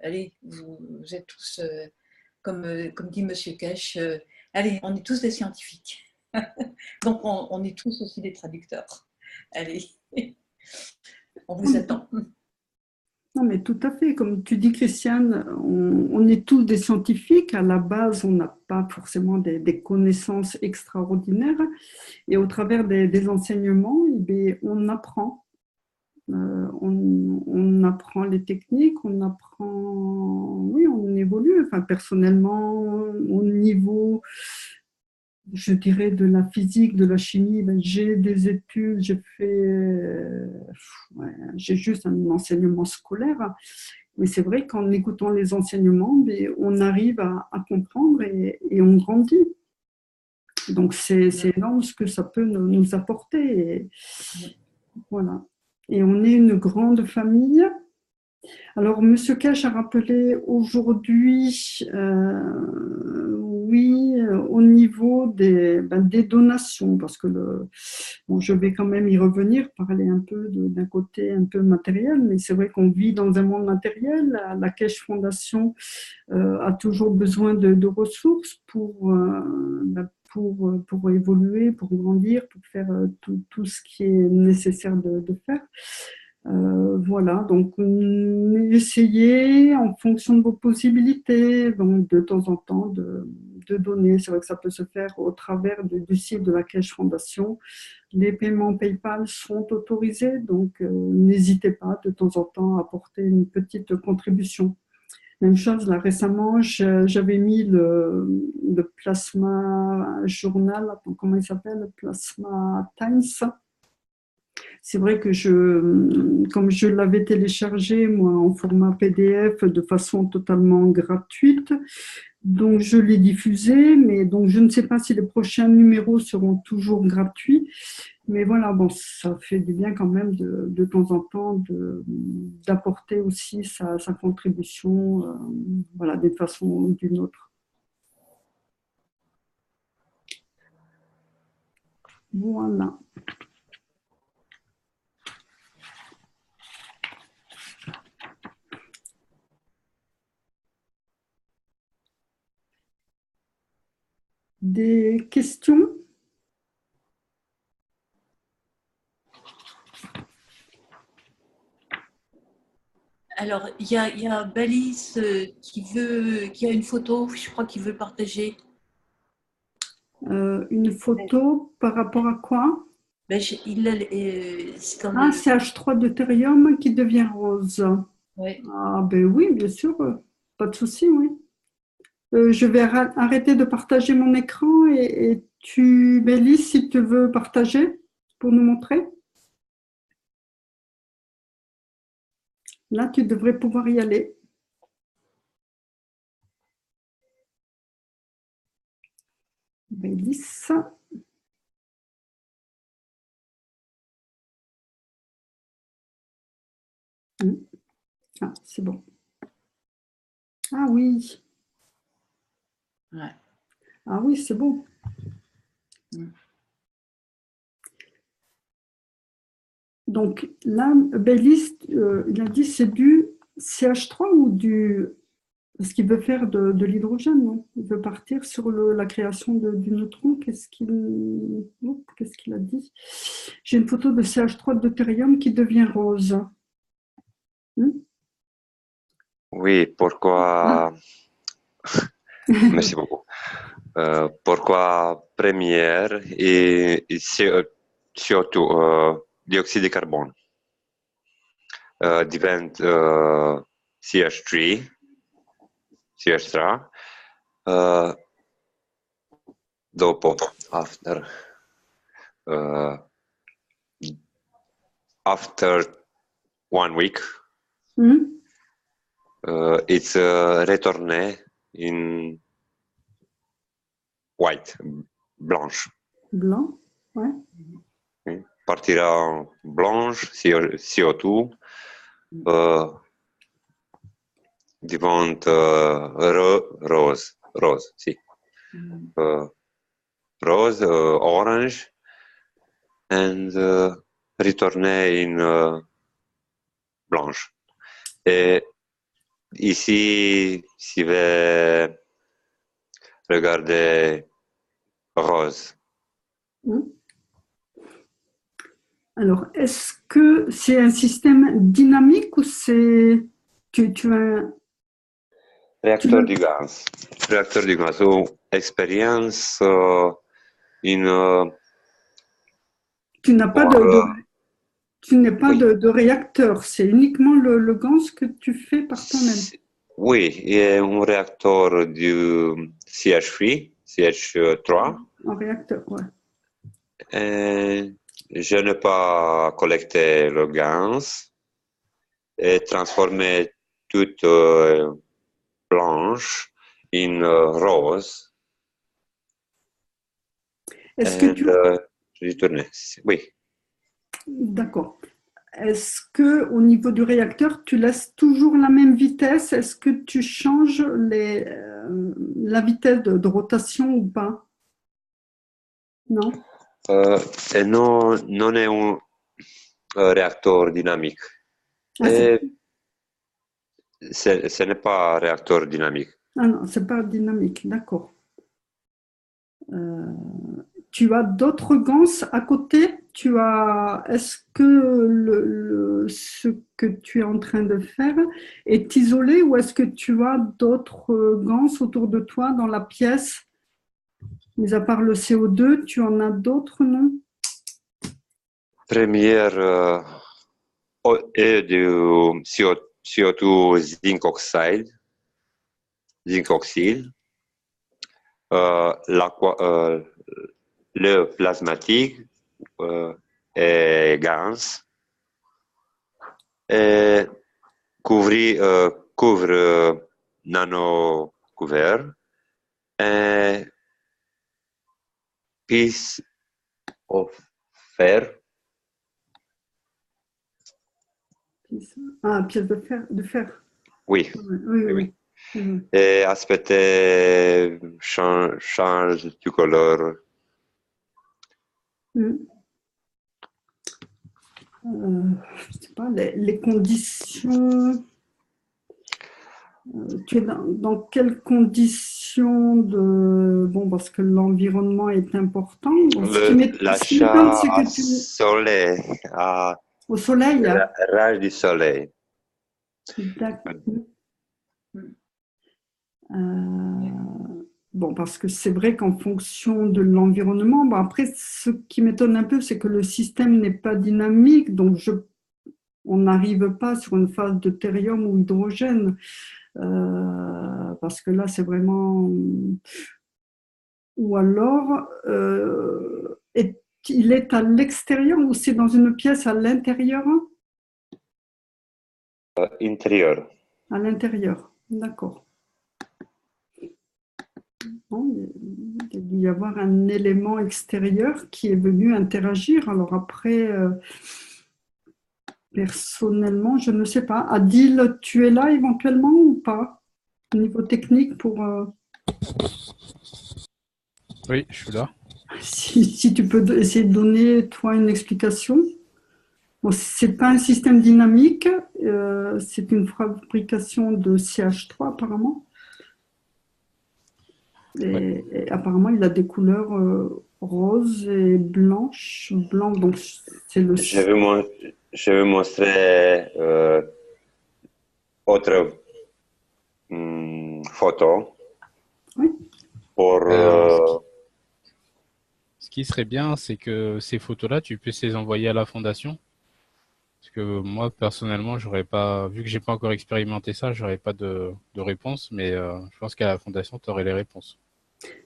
allez, vous êtes tous, comme dit Monsieur Kesh, allez, on est tous des scientifiques. Donc, on est tous aussi des traducteurs. Allez, on vous attend. Non, mais tout à fait. Comme tu dis, Christiane, on est tous des scientifiques. À la base, on n'a pas forcément des connaissances extraordinaires. Et au travers des enseignements, eh bien, on apprend. On apprend les techniques, on apprend... Oui, on évolue. Enfin, personnellement, au niveau... je dirais de la physique, de la chimie, ben, j'ai des études, j'ai juste un enseignement scolaire, mais c'est vrai qu'en écoutant les enseignements, ben, on arrive à comprendre et on grandit. Donc c'est énorme ce que ça peut nous apporter. Et, voilà. Et on est une grande famille. Alors, Monsieur Kesh a rappelé aujourd'hui, oui, au niveau des donations, parce que je vais quand même y revenir, parler un peu d'un côté un peu matériel, mais c'est vrai qu'on vit dans un monde matériel. La Kesh Foundation a toujours besoin de ressources pour évoluer, pour grandir, pour faire tout ce qui est nécessaire de faire. Voilà, donc essayez en fonction de vos possibilités, donc de temps en temps de donner. C'est vrai que ça peut se faire au travers du site de la Crèche Fondation. Les paiements PayPal sont autorisés, donc n'hésitez pas de temps en temps à apporter une petite contribution. Même chose, là récemment, j'avais mis le Plasma Journal, attends, comment il s'appelle, le Plasma Times. C'est vrai que comme je l'avais téléchargé, moi, en format PDF de façon totalement gratuite, donc je l'ai diffusé, mais donc je ne sais pas si les prochains numéros seront toujours gratuits. Mais voilà, bon, ça fait du bien quand même de temps en temps d'apporter aussi sa contribution, voilà, d'une façon ou d'une autre. Voilà. Des questions? Alors, il y a Balise qui a une photo, je crois qu'il veut partager. Une photo par rapport à quoi? Ben, c'est dans Ah, CH3 deutérium qui devient rose. ouais. Ah, ben oui, bien sûr, pas de souci, oui. Je vais arrêter de partager mon écran et tu, Bélis, si tu veux partager pour nous montrer. Là, tu devrais pouvoir y aller. Bélis. Ah, c'est bon. Ah oui. Ouais. Ah oui, c'est bon. Donc là, Bélis, il a dit c'est du CH3 ou du... Parce qu'il veut faire de l'hydrogène, non? Il veut partir sur la création du neutron. Qu'est-ce qu'il a dit? J'ai une photo de CH3 deutérium qui devient rose. Oui, pourquoi... Merci beaucoup. Pourquoi première et surtout dioxyde de carbone diventa CH3, dopo, after 1 week, it's retourné in white, blanche. Blanc, ouais. Partira en blanche, CO2, diventa rose, sì. Rose, orange, and retourner in blanche. Et ici, si vous regardez rose. Alors, est-ce que c'est un système dynamique ou c'est... Tu as... Réacteur du gaz. Réacteur du gaz. Expérience in... Tu n'as pas tu n'es pas de réacteur, c'est uniquement le gaz que tu fais par toi-même. Oui, il y a un réacteur du CH3. Un réacteur, ouais. Et je n'ai pas collecté le gaz et transformé toute blanche en rose. Est-ce que tu... Retourner, oui. D'accord. Est-ce que au niveau du réacteur, tu laisses toujours la même vitesse? Est-ce que tu changes la vitesse de rotation ou pas? Non? Et non è un réacteur dynamique. Ce n'est pas un réacteur dynamique. Ah non, c'est pas dynamique, d'accord. Tu as d'autres ganses à côté est-ce que ce que tu es en train de faire est isolé ou est-ce que tu as d'autres ganses autour de toi dans la pièce? Mis à part le CO2, tu en as d'autres, non? Première est du CO2 zinc oxide, zinc oxyde, le plasmatique et gaz, et couvre nano couvert, et piece of fer. Ah, pièce de fer. Oui, Oui, oui, oui, oui. oui. Mhm. Et aspecter change de couleur. Mhm. Je sais pas, les conditions. Tu es dans quelles conditions de... Bon, parce que l'environnement est important. Bon, ce qui m'étonne, L'achat c'est à que tu... soleil, à Au soleil, hein. rage du soleil. D'accord. Bon, parce que c'est vrai qu'en fonction de l'environnement, bon, après, ce qui m'étonne un peu, c'est que le système n'est pas dynamique, donc on n'arrive pas sur une phase de thérium ou hydrogène, parce que là, c'est vraiment... Ou alors, il est à l'extérieur ou c'est dans une pièce à l'intérieur? Intérieur. À l'intérieur, d'accord. Bon, il y a dû y avoir un élément extérieur qui est venu interagir. Alors après, personnellement, je ne sais pas. Adil, tu es là éventuellement ou pas? Au niveau technique pour... Oui, je suis là. si tu peux essayer de donner, toi, une explication. Bon, ce n'est pas un système dynamique, c'est une fabrication de CH3 apparemment. Et apparemment, il a des couleurs roses et blanches. Blanc, donc c'est le... Je vais montrer autre photo Oui. pour Ce qui serait bien, c'est que ces photos-là, tu puisses les envoyer à la fondation. Parce que moi, personnellement, j'aurais pas, vu que j'ai pas encore expérimenté ça, j'aurais pas de réponse, mais je pense qu'à la fondation, tu aurais les réponses.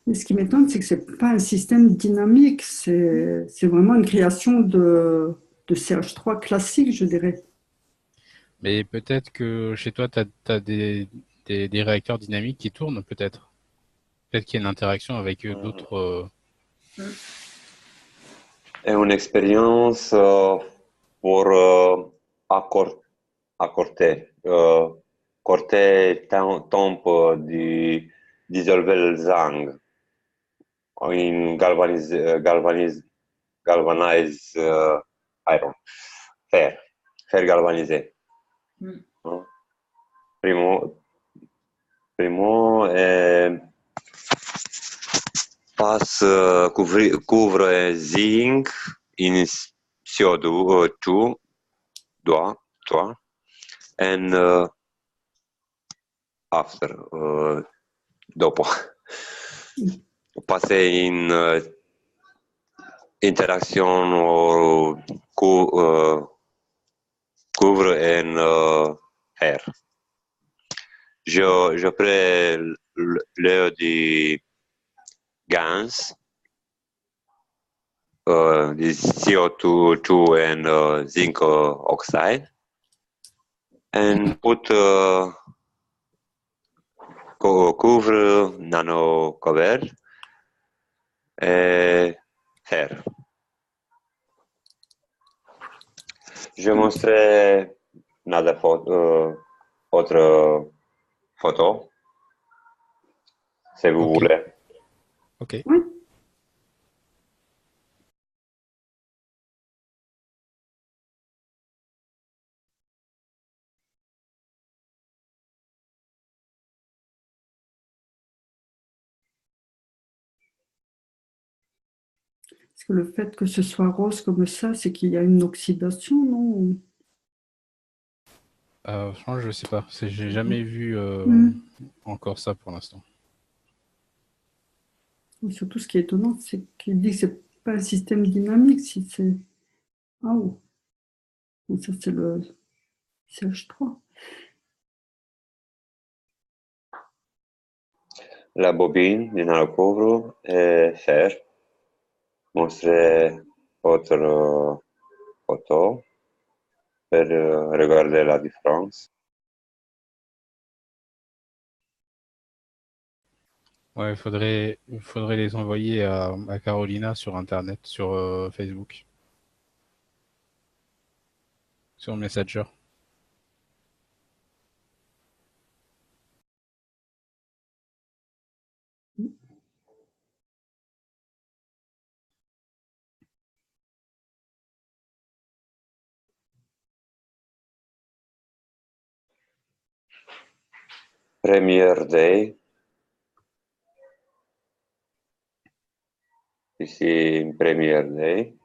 Mais ce qui m'étonne, c'est que ce n'est pas un système dynamique, c'est vraiment une création de CH3 classique, je dirais. Mais peut-être que chez toi, tu as des réacteurs dynamiques qui tournent, peut-être. Peut-être qu'il y a une interaction avec d'autres. une expérience pour accorder, corter temps de dissolver le zinc in galvanized iron, fer galvanisé. No? Primo couvre zinc in CO2, toi, and after, dopo, passer in interaction couvre en air. Je prends l'air de gaz, the CO2 and zinc oxide, and put couvre nano cover et faire. Je montrerai autre photo, si vous Ok. voulez. Ok. Oui. Parce que le fait que ce soit rose comme ça, c'est qu'il y a une oxydation, non? Franchement, je sais pas. J'ai jamais vu Mm. encore ça pour l'instant. Et surtout, ce qui est étonnant, c'est qu'il dit que c'est pas un système dynamique, si c'est... Ah, oh. Donc ça, c'est le CH3. La bobine di nanocouvre est faire montrer votre photo pour regarder la différence. Ouais, il faudrait les envoyer à Carolina sur Internet, sur Facebook, sur Messenger. Première day, ici une première day.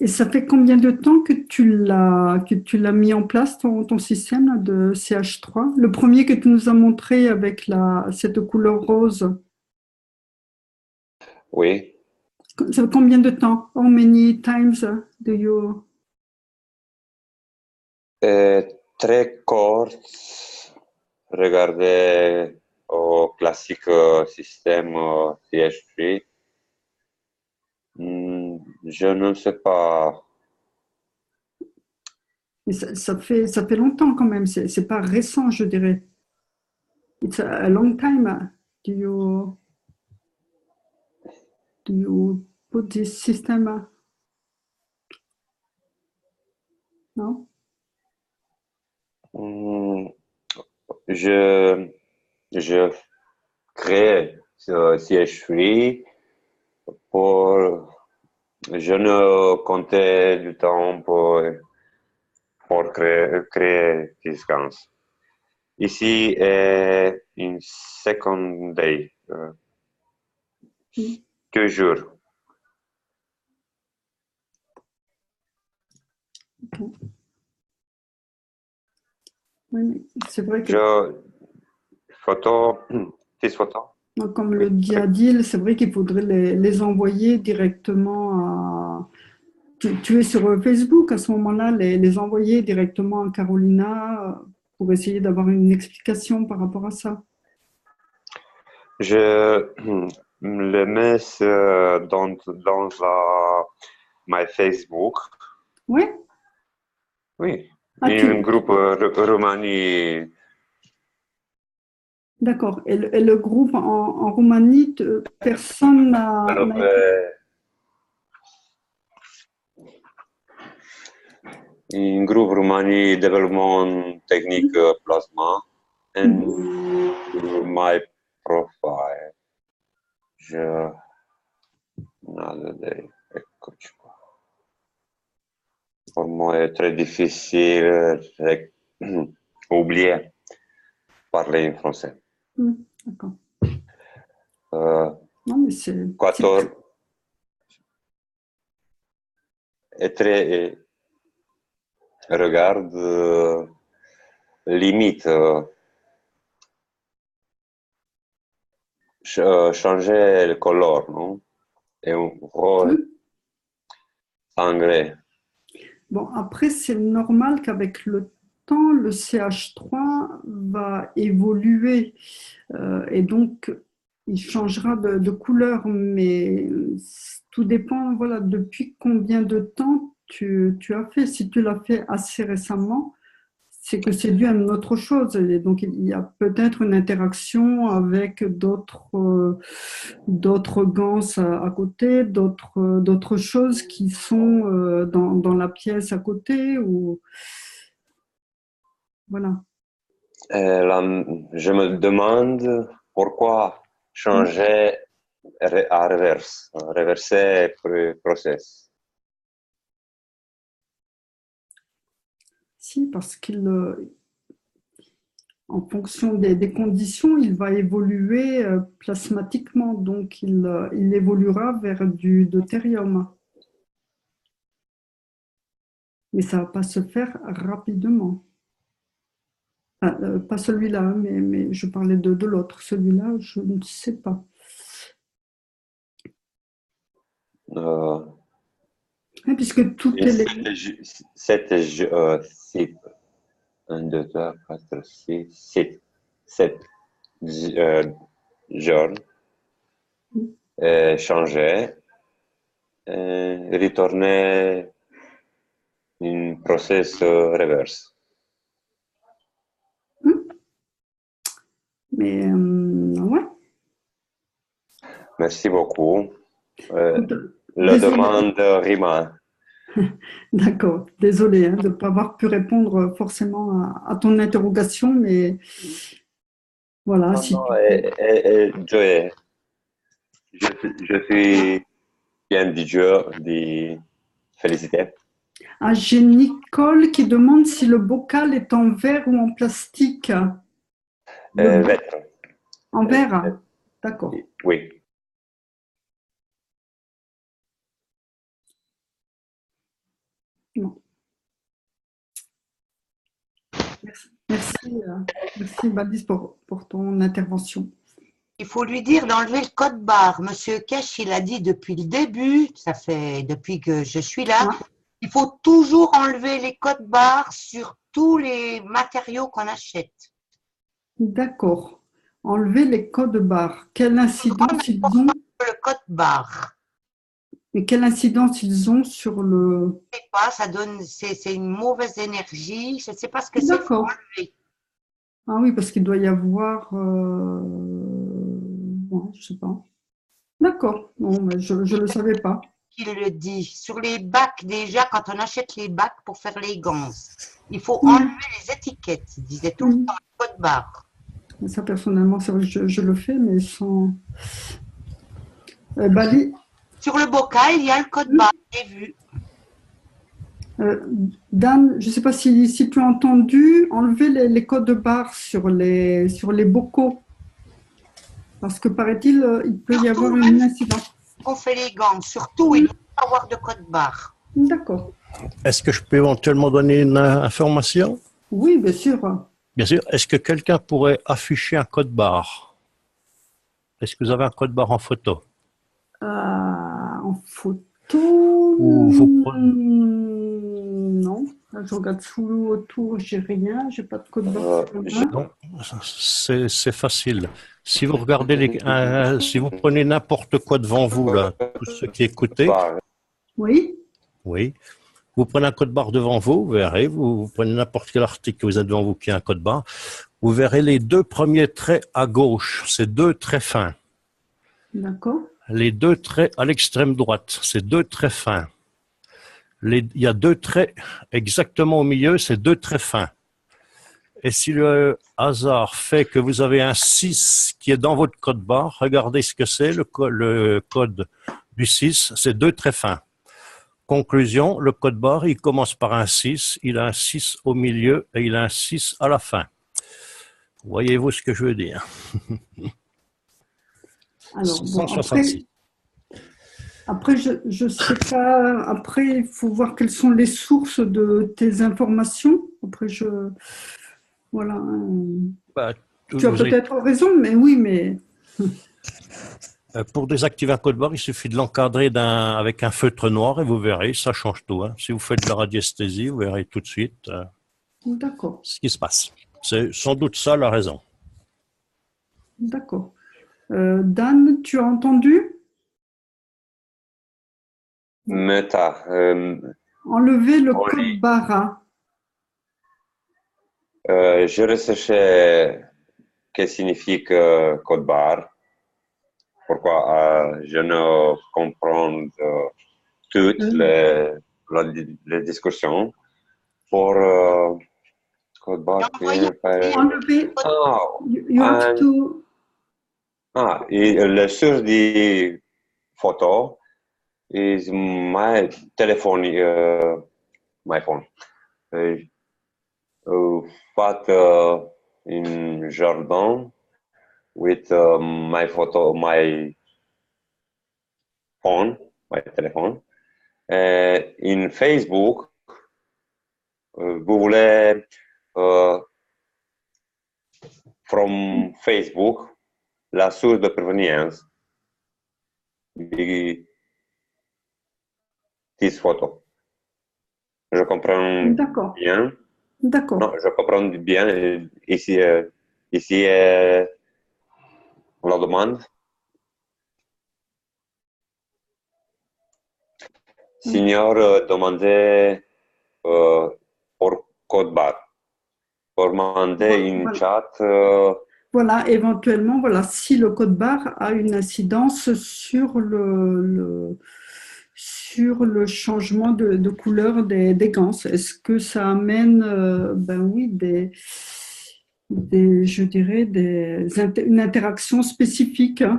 Et ça fait combien de temps que tu l'as mis en place, ton système là, de CH3? Le premier que tu nous as montré avec cette couleur rose, Oui, ça fait combien de temps? How many times do you... très court. Regardez au classique système CH3. Je ne sais pas. Mais ça fait longtemps quand même, c'est pas récent, je dirais. It's a long time. Do you put this system? Non? Hmm, je, je crée ce CH3 pour. Je ne comptais du temps pour créer Disguise. Ici est une second day, Mm. 2 jours. Ok. Oui, mais c'est vrai que, Je photo, 10 photos. comme le Oui, dit Adil, c'est vrai qu'il faudrait les envoyer directement à... Tu es sur Facebook à ce moment-là, les envoyer directement à Carolina pour essayer d'avoir une explication par rapport à ça. Je le mets dans my Facebook. Oui? Oui, Ah, un groupe Roumanie. d'accord. Et le groupe en Roumanie, personne n'a été... Un groupe Roumanie développement technique plasma. And my profile. Je another eccoci qua. Pour moi, c'est très difficile oublier parler en français. D'accord. Euh, Non, mais c'est... 14 est très regarde limite changer le couleur, non? Et un rose sangré. Bon, après, c'est normal qu'avec le temps, le CH3 va évoluer et donc il changera de couleur, mais tout dépend, voilà, depuis combien de temps tu as fait. Si tu l'as fait assez récemment, c'est que c'est dû à une autre chose. Et donc, il y a peut-être une interaction avec d'autres gants à côté, d'autres choses qui sont dans la pièce à côté. Ou, voilà. Je me demande pourquoi changer à reverse, reverser le process. Si, parce qu'il en fonction des conditions, il va évoluer plasmatiquement, donc il évoluera vers du deutérium. Mais ça ne va pas se faire rapidement. Pas celui-là, mais je parlais de l'autre. Celui-là, je ne sais pas. Puisque tout est... 1, 2, 3, 4, 6, 7 jours changer, retourner un process reverse. Mais ouais. Merci beaucoup. La Désolé. demande rima. D'accord, désolé de ne pas avoir pu répondre forcément à ton interrogation, mais voilà. Si Joey, je suis bien du jeu, de féliciter. Ah, j'ai Nicole qui demande si le bocal est en verre ou en plastique. Verre. En verre, d'accord. Oui. Non. Merci Baldis pour ton intervention. Il faut lui dire d'enlever le code barre. Monsieur Kesh, il a dit depuis le début, ça fait depuis que je suis là, il faut toujours enlever les codes barres sur tous les matériaux qu'on achète. D'accord. Enlever les codes barres. Quelle incidence ils ont? Le code barre. Et quelle incidence ils ont sur le... Je ne sais pas, ça donne, c'est une mauvaise énergie. Je ne sais pas ce que c'est. D'accord. Ah oui, parce qu'il doit y avoir... ouais, je ne sais pas. D'accord. Non, mais je ne le savais pas. Il le dit. Sur les bacs, déjà, quand on achète les bacs pour faire les gants, il faut enlever les étiquettes. Il disait tout le temps le code barre. Ça, personnellement, c'est vrai que je le fais, mais sans... Bali... Sur le bocal, il y a le code barre, j'ai vu. Dan, je ne sais pas si tu as entendu enlever les codes barres sur les bocaux. Parce que, paraît-il, il peut y avoir une incidence. On fait les gants, surtout, il ne doit pas avoir de code barre. D'accord. Est-ce que je peux éventuellement donner une information? Oui, bien sûr. Bien sûr. Est-ce que quelqu'un pourrait afficher un code barre? Est-ce que vous avez un code barre en photo? En photo... Ou vous prenez... Non. Là, je regarde sous autour, j'ai rien. J'ai pas de code barre. Non, c'est facile. Si vous regardez si vous prenez n'importe quoi devant vous, là, tous ceux qui écoutez. Oui. Oui. Vous prenez un code barre devant vous, vous verrez, vous prenez n'importe quel article que vous avez devant vous qui a un code barre, vous verrez les deux premiers traits à gauche, c'est deux traits fins. D'accord. Les deux traits à l'extrême droite, c'est deux traits fins. Il y a deux traits exactement au milieu, c'est deux traits fins. Et si le hasard fait que vous avez un 6 qui est dans votre code barre, regardez ce que c'est, le code du 6, c'est deux traits fins. Conclusion, le code barre, il commence par un 6, il a un 6 au milieu et il a un 6 à la fin. Voyez-vous ce que je veux dire? Alors, bon, 166. après, je ne sais pas. Après, il faut voir quelles sont les sources de tes informations. Après, voilà. Bah, tu as peut-être raison, mais oui, mais... Pour désactiver un code barre, il suffit de l'encadrer avec un feutre noir et vous verrez, ça change tout. Hein. Si vous faites de la radiesthésie, vous verrez tout de suite ce qui se passe. C'est sans doute ça la raison. D'accord. Dan, tu as entendu? Meta. Enlever le code barre. Je recherchais ce que signifie code barre. Pourquoi je ne comprends toutes les discussions pour code barre. Enlever. You have to... et le sur des photos is my telephone, my phone. But in jardin with my phone, my telephone. In Facebook, vous voulez from Facebook la source de provenience de this photo. Je comprends D'accord. bien. D'accord. Non, je comprends bien. Ici, on la demande. Signor, demandez pour code barre. Pour demander in Voilà. chat. Voilà, éventuellement, voilà, si le code barre a une incidence sur sur le changement de couleur des gants. Est-ce que ça amène, ben oui, je dirais, une interaction spécifique, hein?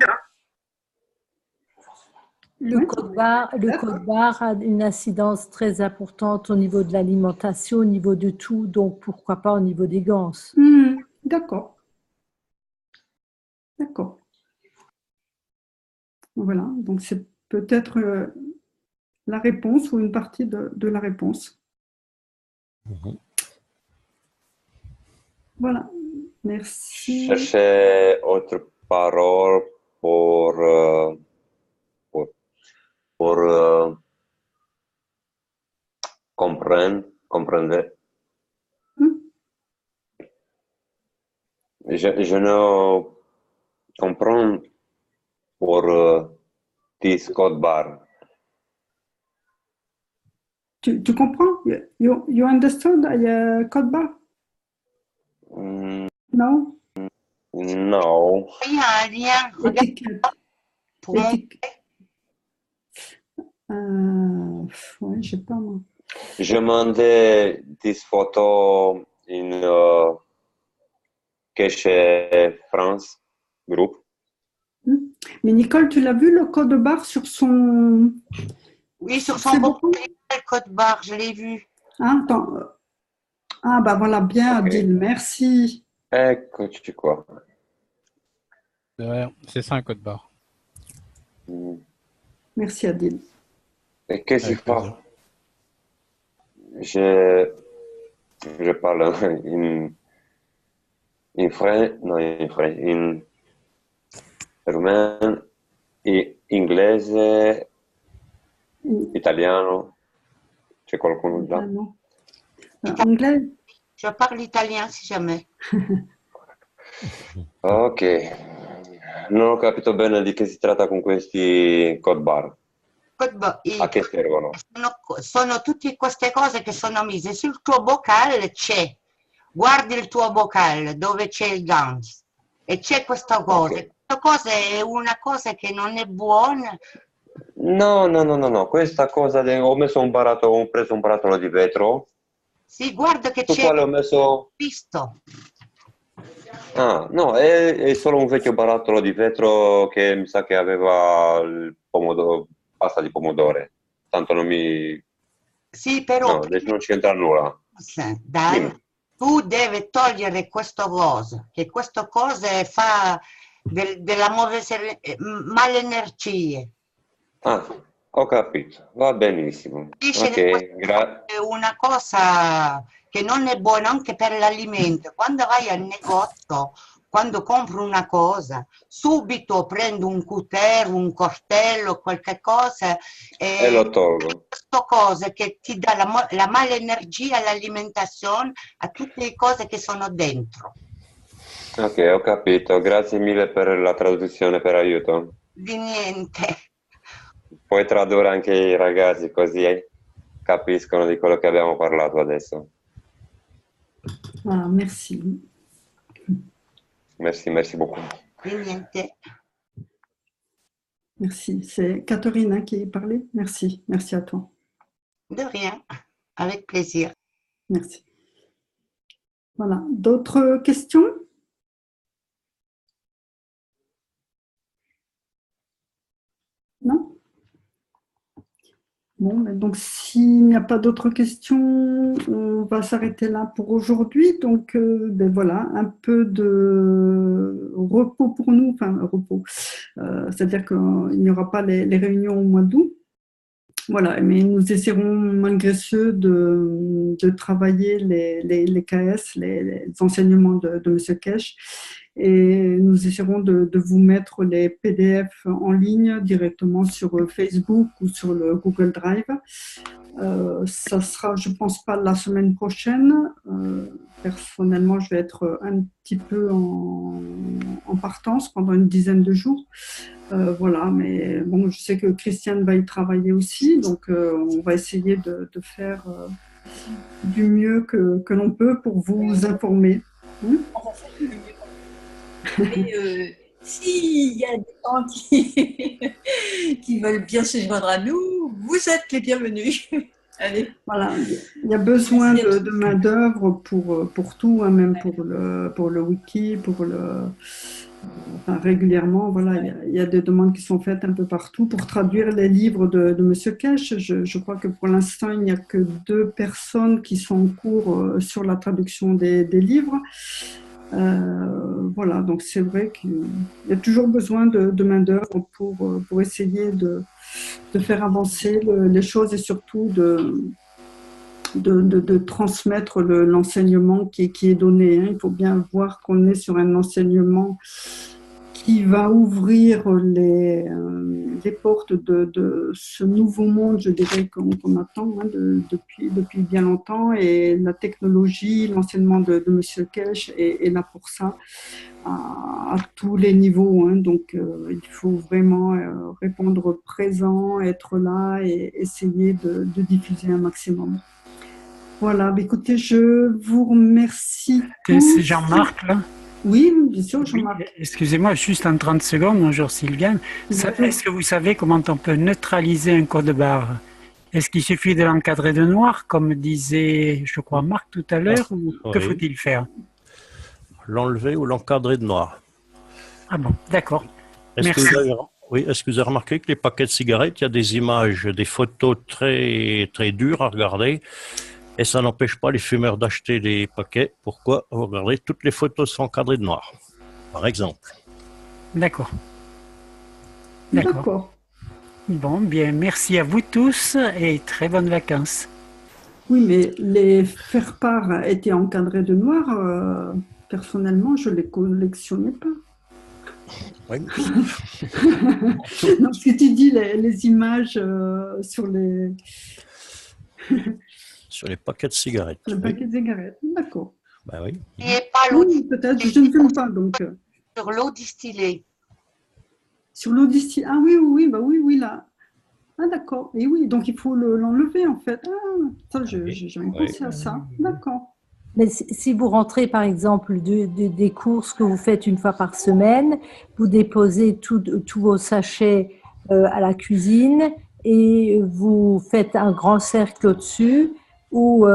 Le code barre a une incidence très importante au niveau de l'alimentation, au niveau de tout, donc pourquoi pas au niveau des gants. D'accord. D'accord. Voilà, donc c'est peut-être la réponse ou une partie de la réponse. Voilà, merci. Cherchez autre parole pour comprendre. Je ne comprends pour this code bar. Tu comprends? You understood code bar? Non? No. Il y a un lien. Regarde. Étiquette. Ouais, je sais pas moi. Je mandais this photo in Cache France groupe. Mais Nicole, tu l'as vu le code barre sur son... Oui, sur son le code barre, je l'ai vu. Ah, attends. Ah, bah voilà, bien, Okay. Adil, merci. Eccoci qua. C'est ça un code barre. Merci, Adil. Et qu'est-ce qu'il Avec faut? Je parle in roumain, in inglese, italiano. C'è qualcuno là? Non. Anglais? Je parle italien si jamais. Ok. Non ho capito bene di che si tratta con questi code bar. A che servono? Sono tutte queste cose che sono mise sul tuo bocal, c'è. Guardi il tuo bocal dove c'è il Gans e c'è questa cosa. Okay. Questa cosa è una cosa che non è buona. No. Questa cosa ho preso un barattolo di vetro. Sì, guarda che Sul c'è. quale ho messo. Visto. Ah, no, è solo un vecchio barattolo di vetro che mi sa che aveva il pasta di pomodoro. Tanto non mi... Sì, però... No, non c'entra nulla. Dai, Dimmi. tu devi togliere questo cosa, che questo cosa fa della malenergie. Ah, ho capito. Va benissimo. Dice Ok, è una cosa che non è buona anche per l'alimento. Quando vai al negozio, quando compro una cosa, subito prendo un cutter, un coltello, qualche cosa e lo tolgo. Questa cosa che ti dà la malenergia all'alimentazione, a tutte le cose che sono dentro. Ok, ho capito. Grazie mille per la traduzione, per aiuto. Di niente. Puoi tradurre anche i ragazzi così capiscono di quello che abbiamo parlato adesso. Ah, merci. Merci beaucoup. Di niente. Merci. C'est Catherine hein, qui parlait. Merci. Merci à toi. De rien. Avec plaisir. Merci. Voilà. D'autres questions? Non? Bon, mais donc s'il n'y a pas d'autres questions, on va s'arrêter là pour aujourd'hui. Donc, ben voilà, un peu de repos pour nous, enfin repos. C'est-à-dire qu'il n'y aura pas les réunions au mois d'août. Voilà, mais nous essaierons malgré ce de travailler les KS, les enseignements de M. Kesh, et nous essaierons de vous mettre les PDF en ligne directement sur Facebook ou sur le Google Drive. Ça sera, je pense pas la semaine prochaine. Personnellement, je vais être un petit peu en partance pendant une dizaine de jours. Voilà, mais bon, je sais que Christiane va y travailler aussi, donc on va essayer de faire du mieux que l'on peut pour vous informer. On va faire du mieux. Mais s'il y a des gens qui veulent bien se joindre à nous, vous êtes les bienvenus. Allez. Voilà, il y a besoin de main-d'œuvre pour tout, hein, même pour le wiki, enfin, régulièrement, voilà, il y a des demandes qui sont faites un peu partout pour traduire les livres de M. Kesh. Je crois que pour l'instant, il n'y a que 2 personnes qui sont en cours sur la traduction des livres. Voilà, donc c'est vrai qu'il y a toujours besoin de main-d'œuvre pour essayer de faire avancer les choses et surtout de transmettre l'enseignement qui est donné. Hein. Il faut bien voir qu'on est sur un enseignement qui va ouvrir les portes de ce nouveau monde, je dirais, qu'on attend hein, depuis bien longtemps. Et la technologie, l'enseignement de M. Kesh est là pour ça, à tous les niveaux. Hein. Donc, il faut vraiment répondre présent, être là et essayer de diffuser un maximum. Voilà, écoutez, je vous remercie. C'est Jean-Marc, là? Oui, bien sûr, Jean-Marc. Excusez-moi, juste en 30 secondes, bonjour Sylviane. Est-ce que vous savez comment on peut neutraliser un code barre? Est-ce qu'il suffit de l'encadrer de noir, comme disait, je crois, Marc tout à l'heure, ou que faut-il faire? L'enlever ou l'encadrer de noir. Ah bon, d'accord. Est-ce Merci. que vous avez remarqué que les paquets de cigarettes, il y a des images, des photos très, très dures à regarder? Et ça n'empêche pas les fumeurs d'acheter des paquets. Pourquoi? Regardez, toutes les photos sont encadrées de noir, par exemple. D'accord. D'accord. Bon, bien, merci à vous tous et très bonnes vacances. Oui, mais les faire-part étaient encadrés de noir. Personnellement, je ne les collectionnais pas. Oui. Non, ce que tu dis, les images sur les... Sur les paquets de cigarettes. Les paquets de cigarettes, d'accord. Ben oui. Et pas l'eau Oui, peut-être, je ne fume pas, donc... sur l'eau distillée. Sur l'eau distillée, ah oui, bah oui, là. Ah d'accord, et oui, donc il faut l'enlever en fait. Ah, ça, j'ai jamais pensé à ça, d'accord. Mais si vous rentrez, par exemple, des courses que vous faites une fois par semaine, vous déposez tous vos sachets à la cuisine et vous faites un grand cercle au-dessus où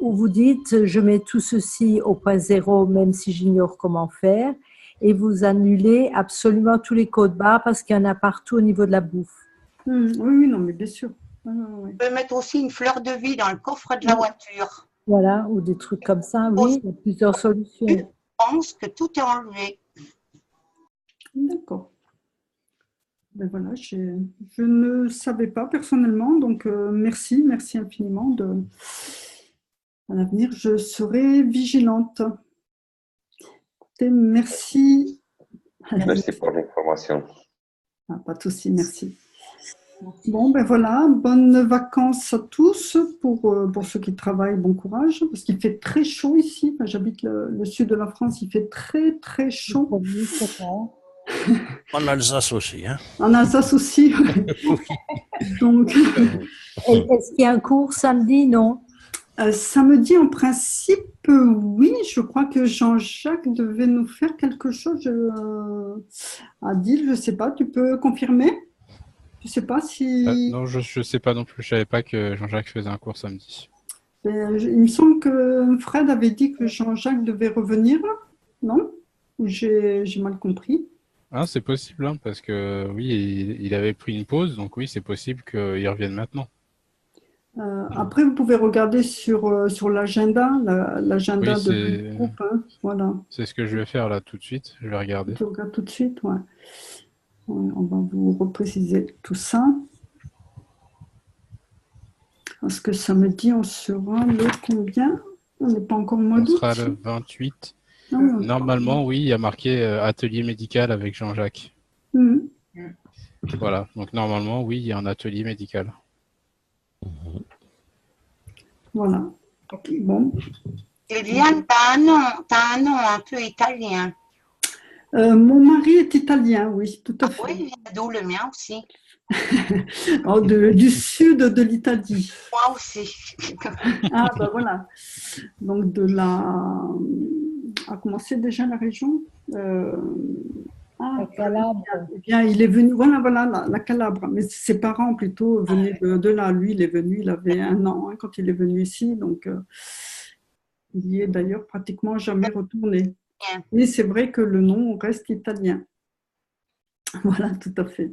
vous dites « je mets tout ceci au point zéro, même si j'ignore comment faire » et vous annulez absolument tous les codes barres parce qu'il y en a partout au niveau de la bouffe. Oui, non, mais bien sûr. Oui. On peut mettre aussi une fleur de vie dans le coffre de la voiture. Voilà, ou des trucs comme ça, oui, il y a plusieurs solutions. Je pense que tout est enlevé. D'accord. Ben voilà, je ne savais pas personnellement, donc merci infiniment. À l'avenir, je serai vigilante. Écoutez, merci. Merci pour l'information. Ah, pas de souci, merci. Bon, ben voilà, bonnes vacances à tous. Pour ceux qui travaillent, bon courage, parce qu'il fait très chaud ici. Enfin, j'habite le sud de la France, il fait très, très chaud. En Alsace aussi. Hein. En Alsace aussi, oui. Donc, est-ce qu'il y a un cours samedi? Non. Samedi, en principe, oui. Je crois que Jean-Jacques devait nous faire quelque chose à dire. Je ne sais pas, tu peux confirmer? Je ne sais pas si... Non, je ne sais pas non plus. Je ne savais pas que Jean-Jacques faisait un cours samedi. Il me semble que Fred avait dit que Jean-Jacques devait revenir, non? Ou j'ai mal compris? Ah, c'est possible, hein, parce que oui, il avait pris une pause, donc oui, c'est possible qu'il revienne maintenant. Après, vous pouvez regarder sur l'agenda, Oui, l'agenda du groupe. Hein, voilà. c'est ce que je vais faire là tout de suite. Je vais regarder. Tu regardes tout de suite, ouais. Ouais, on va vous repréciser tout ça. Parce que samedi, on sera le combien? On n'est pas encore au mois On d'août. sera le 28. Non, Normalement, oui, il y a marqué atelier médical avec Jean-Jacques. Mhm. Voilà, donc normalement, oui, il y a un atelier médical. Voilà. Bon. Sylviane, t'as un nom un peu italien. Mon mari est italien, oui, tout à fait. Oui, d'où le mien aussi. Oh, du sud de l'Italie. Moi aussi. Ah, ben voilà. Donc, de la. A commencé déjà la région La Calabre. Eh bien, il est venu, voilà, la Calabre. Mais ses parents plutôt venaient de là. Lui, il est venu, il avait 1 an hein, quand il est venu ici. Donc, il y est d'ailleurs pratiquement jamais retourné. Et c'est vrai que le nom reste italien. Voilà, tout à fait.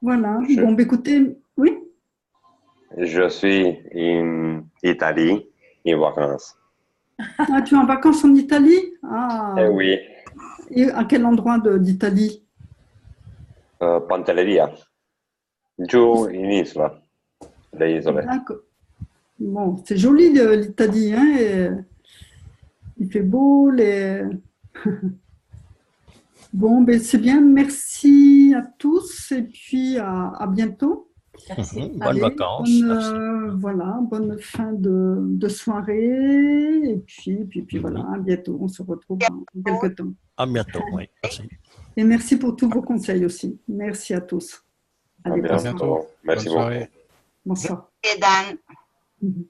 Voilà. Bon, bah, écoutez, oui. Je suis en Italie en vacances. Ah, tu es en vacances en Italie? Ah. Oui, Et à quel endroit d'Italie? Pantelleria, giù in isola, le isole. D'accord. Bon, c'est joli l'Italie, hein, et il fait beau. Bon, ben c'est bien. Merci à tous et puis à bientôt. Merci. Bonnes Allez, vacances. Merci. voilà, bonne fin de soirée et puis voilà, à bientôt. On se retrouve dans quelques temps. À bientôt. Oui, merci. Et merci pour tous vos conseils aussi. Merci à tous. À Allez, À bientôt. bonsoir. bientôt. Merci Bonne beaucoup. soirée. Bonsoir. Et Dan. Mhm.